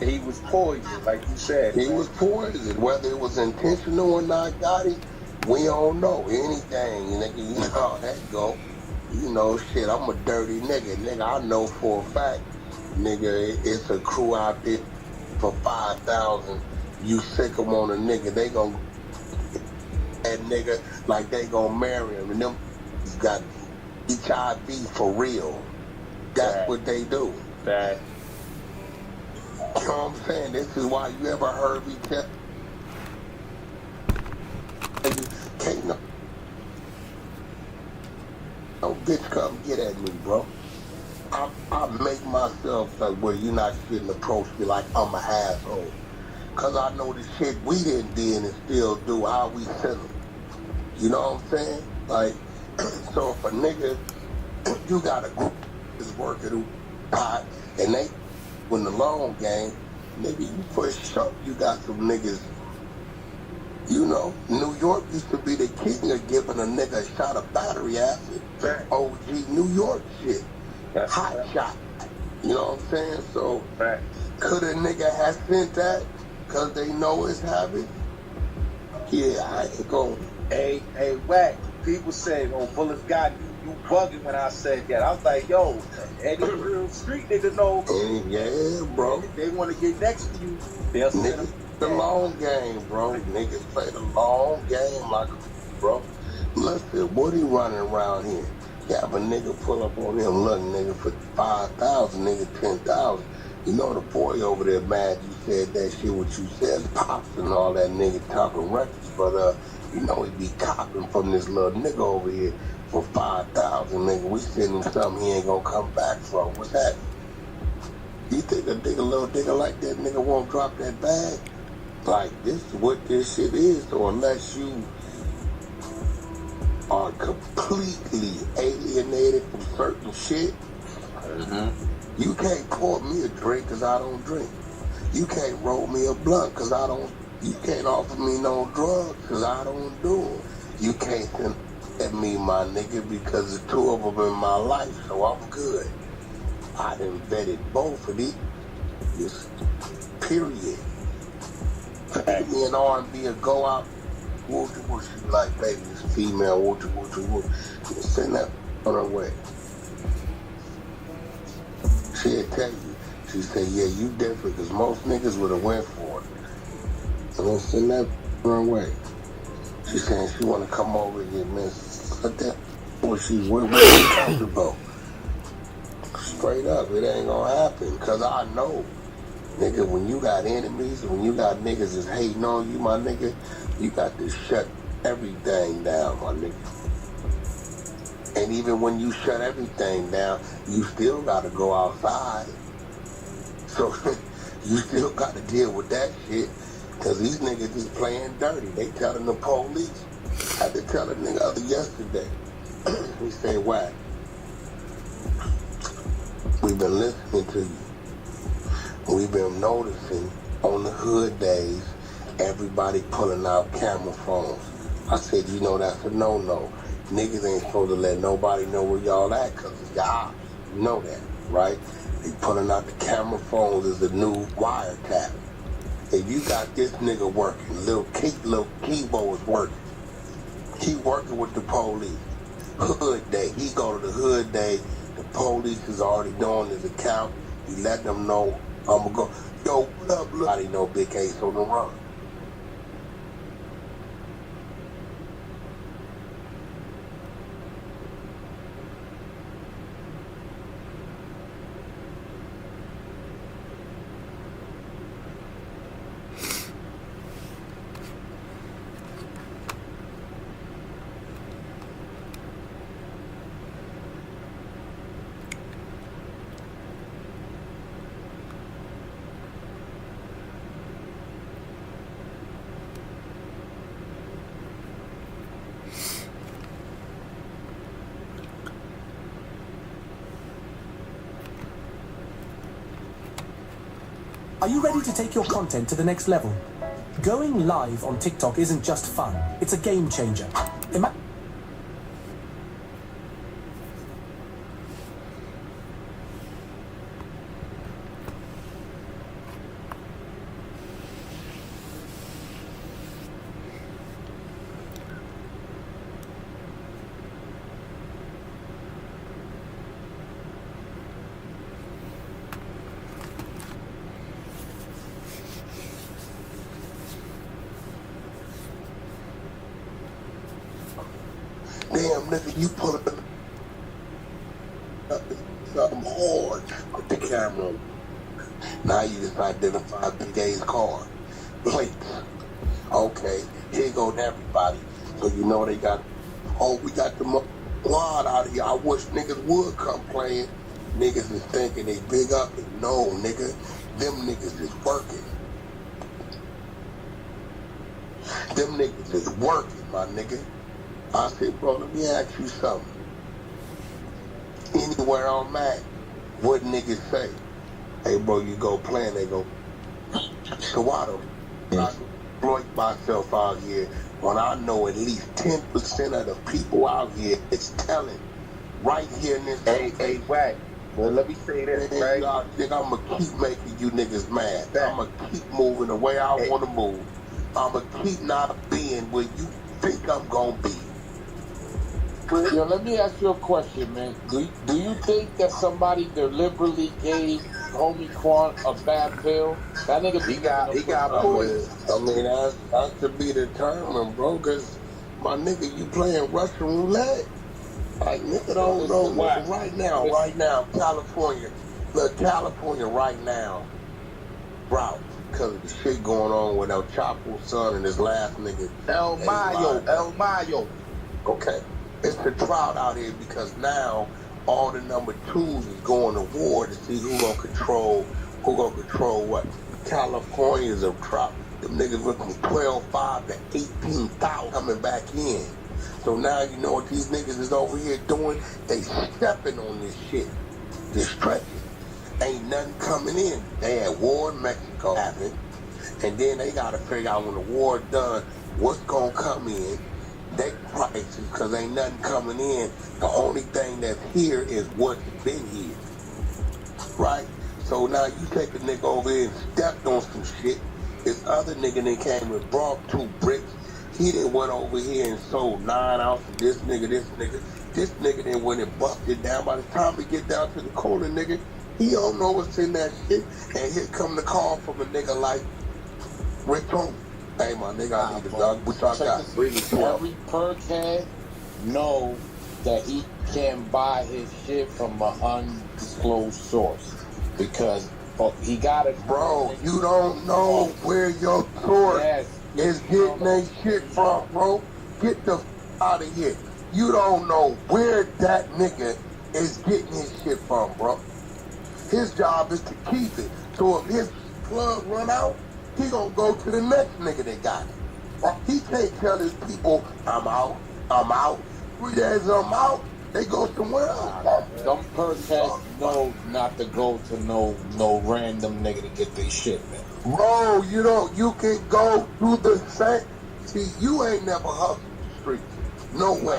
he was poisoned, like you said. He was poisoned. Whether it was intentional or not, Gotti, we don't know anything. Nigga, you know how that go. You know, shit, I'm a dirty nigga. Nigga, I know for a fact, nigga, it's a crew out there for 5,000. You sick them on a nigga, they gon' that nigga like they gon' marry him. And them got HIV for real. That's what they do. That. You know what I'm saying? This is why you ever heard me tell you can't no bitch come get at me, bro. I make myself like where you not shouldn't approach me like I'm an asshole. Cause I know the shit we didn't do and still do, how we send them. You know what I'm saying? Like, so if a nigga, you got a group that's working who hot and they win the long game, nigga, you push up, you got some niggas. You know, New York used to be the king of giving a nigga a shot of battery acid. OG New York shit. Hot shot. You know what I'm saying? So, could a nigga have sent that because they know it's habit? Yeah, I ain't going. Hey, Wack, people say, oh, Bullets got you bugging when I said that. I was like, yo, any real street nigga know. Yeah, bro. If they want to get next to you, they'll send them. The long game, bro. Niggas play the long game like a bro. Listen, what he running around here? You have a nigga pull up on him, look, nigga, for 5,000, nigga, 10,000. You know the boy over there mad you said that shit, what you said, Pops and all that nigga talking records, but you know he be copping from this little nigga over here for 5,000, nigga. We send him something he ain't gonna come back from. What's that? You think a little nigga like that nigga won't drop that bag? Like, this is what this shit is. So unless you are completely alienated from certain shit, you can't pour me a drink because I don't drink. You can't roll me a blunt because I don't. You can't offer me no drugs because I don't do them. You can't send at me, my nigga, because the two of them in my life, so I'm good. I done vetted both of these. This period. Me and R&B will go out, whoopty whoop, she be like, baby, this female, whoopty whoopty whoop. Send that on her way. She'll tell you. She say, yeah, you different, because most niggas would have went for it. So don't send that on her way. She saying she want to come over here, man. What that? What she comfortable? Straight up, it ain't gonna happen, because I know. Nigga, when you got enemies, when you got niggas that's hating on you, my nigga, you got to shut everything down, my nigga. And even when you shut everything down, you still got to go outside. So you still got to deal with that shit, because these niggas is playing dirty. They telling the police. I had to tell a nigga yesterday. He said, why? We've been listening to you. We've been noticing on the hood days, everybody pulling out camera phones. I said, you know, that's a no-no. Niggas ain't supposed to let nobody know where y'all at because it's your ops. You know that, right? They pulling out the camera phones is the new wiretap. If you got this nigga working, little Kibo is working. He working with the police. Hood day. He go to the hood day. The police is already doing his account. He let them know, I'm gonna go, yo, what up, look. I didn't know Big Ace on the run. Are you ready to take your content to the next level? Going live on TikTok isn't just fun, it's a game changer. Damn, nigga, you put something hard with the camera. Now you just identified Big A's car. Plates. Okay, here go to everybody. So you know they got, we got the squad out here. I wish niggas would come playing. Niggas is thinking they big up, and no, nigga, them niggas is working. Them niggas is working, my nigga. I said, bro, let me ask you something. Anywhere I'm at, what niggas say? Hey, bro, you go playing, they go, so I exploit myself out here when I know at least 10% of the people out here is telling right here in this. Hey, Wack. Well, let me say this, right? Y'all think I'm going to keep making you niggas mad. I'm going to keep moving the way I want to move. I'm going to keep not being where you think I'm going to be. Yo, let me ask you a question, man. Do you think that somebody deliberately gave Homie Quan a bad pill? That nigga he got poison. I mean, that's to be determined, bro, because my nigga, you playing Russian roulette. Like, nigga don't know. Listen, right now, California. Look, California right now, bro, because of the shit going on with El Chapo's son and his last nigga. El Mayo. Okay. It's the drought out here because now all the number twos is going to war to see who gonna control what. California's a drought. Them niggas went from 12,500 to 18,000 coming back in. So now you know what these niggas is over here doing? They stepping on this shit. This stretching. Ain't nothing coming in. They had war in Mexico happen. And then they gotta figure out when the war done, what's gonna come in. They prices, because ain't nothing coming in. The only thing that's here is what's been here. Right? So now you take a nigga over here and stepped on some shit. This other nigga then came and brought 2 bricks. He then went over here and sold 9 ounces. This nigga then went and busted down. By the time we get down to the corner, nigga, he don't know what's in that shit. And here come the call from a nigga like Rick Holmes. Hey, my nigga, I need to dog. What y'all got? Every perkhead know that he can buy his shit from an undisclosed source because he got it. Bro, you don't know where your source is getting their shit from, bro. Get the out of here. You don't know where that nigga is getting his shit from, bro. His job is to keep it. So if his plug run out, he gonna go to the next nigga that got it. He can't tell his people, I'm out. 3 days I'm out, they go somewhere else. Them perkheads know not to go to no random nigga to get their shit, man. Bro, you can go through the same. See, you ain't never hustled the streets. No way.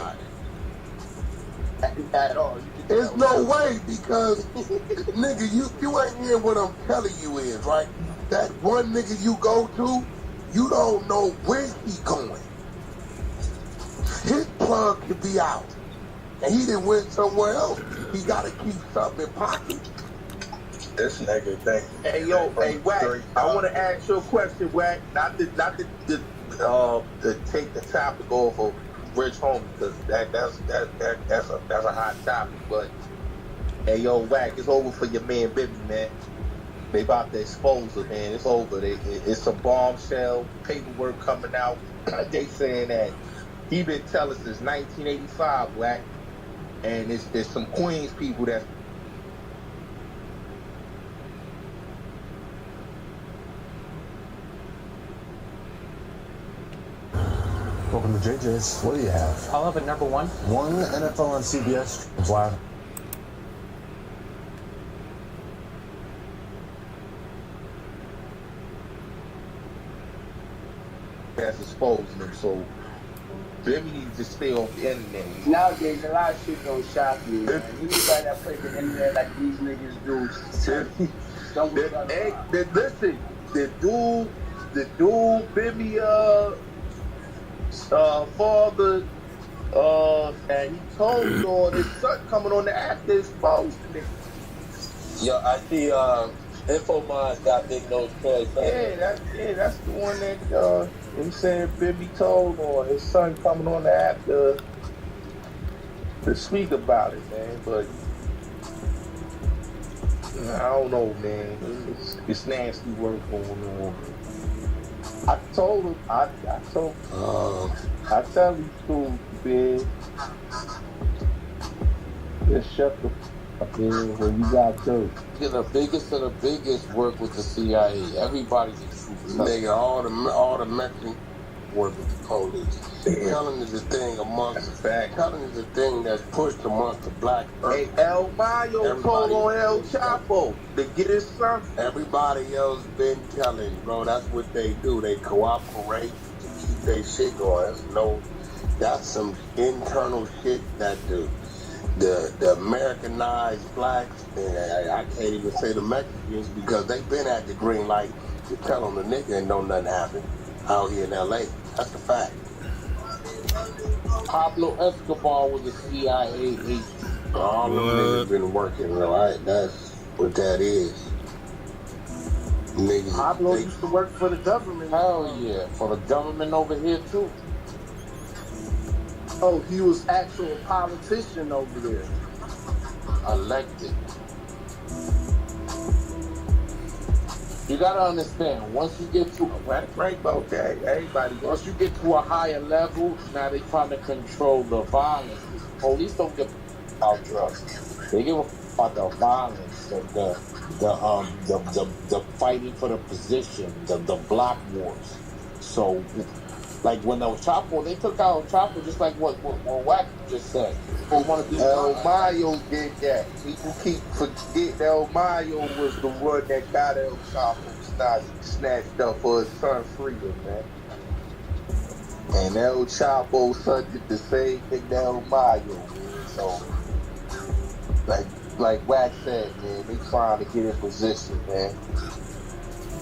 At all. There's no way because, nigga, you ain't hearing what I'm telling you is, right? That one nigga you go to, you don't know where he going. His plug could be out. And he done went somewhere else. He gotta keep something in pocket. This nigga thing. Hey, Wack, I want to ask you a question, Wack. Not to take the topic off of Rich Homie, because that's a hot topic. But hey, yo, Wack, it's over for your man Bibby, man. They about to expose it, man. It's over. It's a bombshell. Paperwork coming out. They saying that he been telling since 1985, Wack. And there's some Queens people that's Welcome to JJ's. What do you have? I'll have a number 1. One NFL on CBS. Live. that's exposing him. So Bimmy needs to stay off the internet. Nowadays, a lot of shit don't shock you, man. Anybody that plays the internet like these niggas do, don't listen, the dude, Bimmy, father, and he told on his son coming on the app to expose the nigga. Yo, I see Infomod's got Big Nose Troy. That's the one that you know what I'm saying Bibby told on his son coming on the app to speak about it, man. But I don't know, man. It's nasty work going on. I told him, I tell these fools, man, just shut the fuck in when you got dirt. The biggest of the biggest work with the CIA. Everybody's a trooper. Nigga, all the Mexicans work with the police. Telling is a thing amongst the fact. Telling is a thing that's pushed amongst the black earth. Hey, El Mayo told on El Chapo to get his son. Everybody else been telling, bro. That's what they do. They cooperate to keep their shit going. That's some internal shit that the Americanized blacks, and I can't even say the Mexicans because they've been at the green light to tell them the nigga ain't know nothing happened out here in LA. That's the fact. Pablo Escobar was a CIA agent. All them niggas been working, right? That's what that is. Niggas. Pablo used to work for the government. Hell yeah, for the government over here too. Oh, he was actual politician over there. Elected. You gotta understand, once you get to okay, everybody. Once you get to a higher level, now they trying to control the violence. Police don't give about drugs. They give about the violence, the fighting for the position, the block wars. So, like when El Chapo, they took out El Chapo just like what Wack just said. El Mayo did that. People keep forgetting El Mayo was the one that got El Chapo snatched up for his son freedom, man. And El Chapo's son did the same thing to El Mayo, man. So, like Wack said, man, they trying to get in position, man.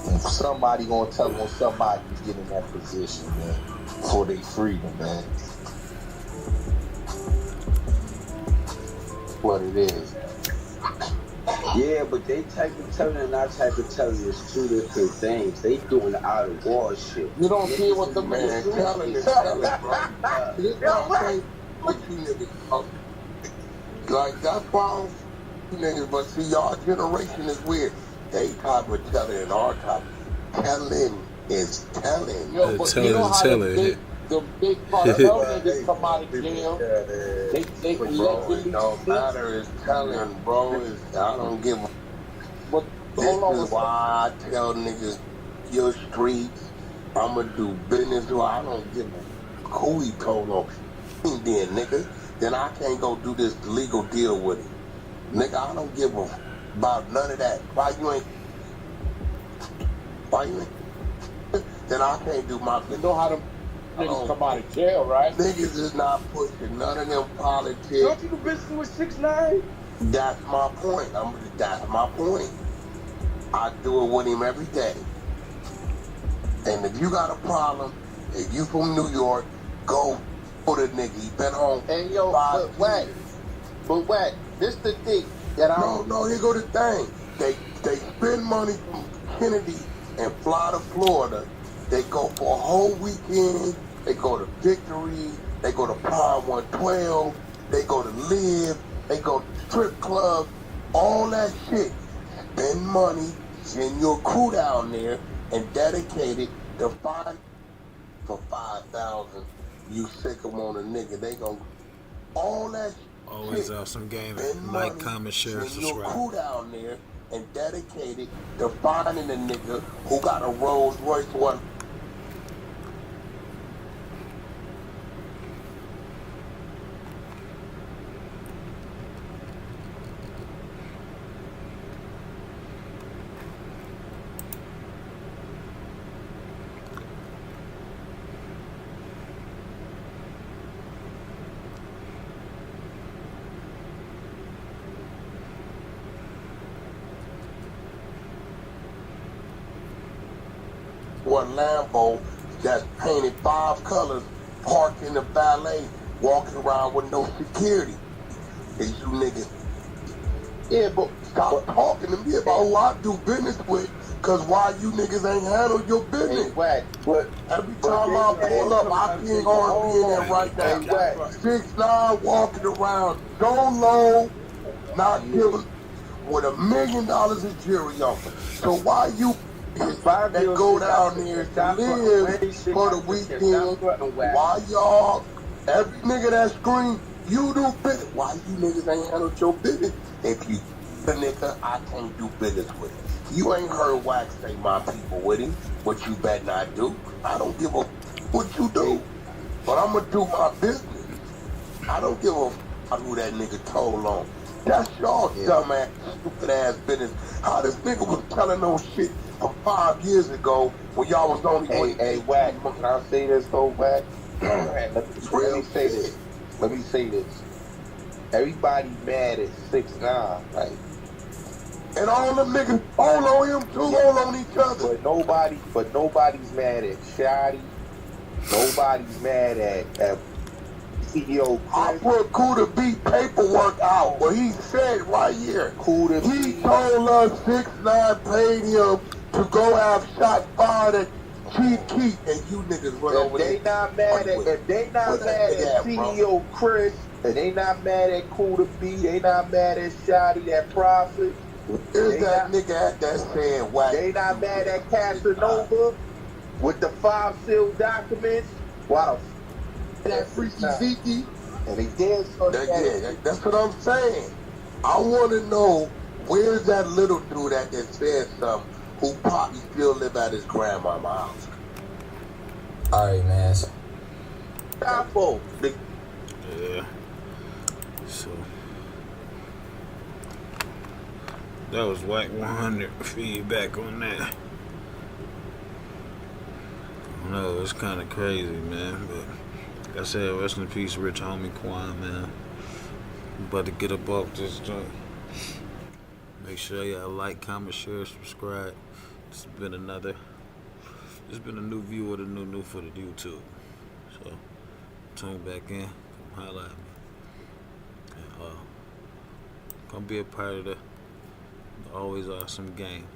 And somebody gonna tell them somebody to get in that position, man, for their freedom, man. What it is. Yeah, but they type of telling and our type of telling is two different things. They doing the out of war shit. You don't hear what the man do? telling is telling, bro. This can't what you niggas talk. Like that's why you niggas, but see y'all generation is weird. They type of telling and our type telling is telling. Yo, but you know how the big cartel niggas come out of jail. They bro, it don't matter. It's telling, bro. I don't give a. But this is why I tell niggas your streets. I'ma do business. I don't give a who he told on. Then nigga, then I can't go do this legal deal with him. Nigga, I don't give a about none of that. Why you ain't? Then I can't do my business. You know how to. Niggas come out of jail, right? Niggas is not pushing none of them politics. Don't you do business with 6ix9ine? That's my point. That's my point. I do it with him every day. And if you got a problem, if you from New York, go for the nigga. He been home. And yo, but Wack, this the thing that I No, here go the thing. They spend money from Kennedy and fly to Florida. They go for a whole weekend. They go to Victory. They go to Prime 112. They go to Live. They go to strip club. All that shit. Spend money. Send your crew down there and dedicate it to fight for 5,000. You sick them on a nigga. They gon' all that. Always awesome gaming. Like, comment, share, Send your subscribe. crew down there and dedicate it to finding a nigga who got a Rolls Royce one. or a Lambo that's painted 5 colors, parked in the valet, walking around with no security. And you niggas, Yeah, but stop talking to me about who I do business with, cause why you niggas ain't handle your business? hey, Wack, but Every but time I pull up, I can't R&B in there right hey, now. Wack, 6ix9ine walking around solo, not giving, with $1 million in jewelry on. So why you that go down there to live for the weekend, why y'all, every nigga that scream, you do business, why you niggas ain't handled your business? If you the nigga, I can't do business with him. You ain't heard Wax say my people with him, what you better not do. I don't give a what you do, but I'm gonna do my business. I don't give a who that nigga told on. That's y'all dumbass, stupid ass business. How this nigga was telling no shit from 5 years ago when y'all was only hey, Wack, can I say this though, Wack? let me say this. Let me say this. Everybody mad at 6ix9ine, right? And all them niggas all on him too, all on each other. But nobody's mad at Shotty. Nobody's mad at CEO I Chris. put Kuda B paperwork out, but he said right here, Kuda he B. told us 6ix9ine paid him to go have shots fired at Chief Keef, and you niggas went over there. If they not mad at CEO Chris, and they not mad at Kuda B, they not mad at Shotty, that Prophet. There's that nigga that saying whack. They not mad at Casanova with the 5 sealed documents. Why the that freaky Zeke? And they did so that's what I'm saying. I want to know where's that little dude that said something who probably still live at his grandmama's house. All right, man. Yeah. So that was White 100 feedback on that. I know it's kind of crazy, man, but like I said, rest in peace, rich homie Quan, man. I'm about to get up off this joint. Make sure y'all like, comment, share, subscribe. It's been a new viewer, the new for the YouTube. So tune back in, come holla at me. And come be a part of the Always Awesome Gang.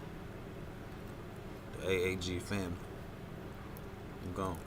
The AAG family. I'm gone.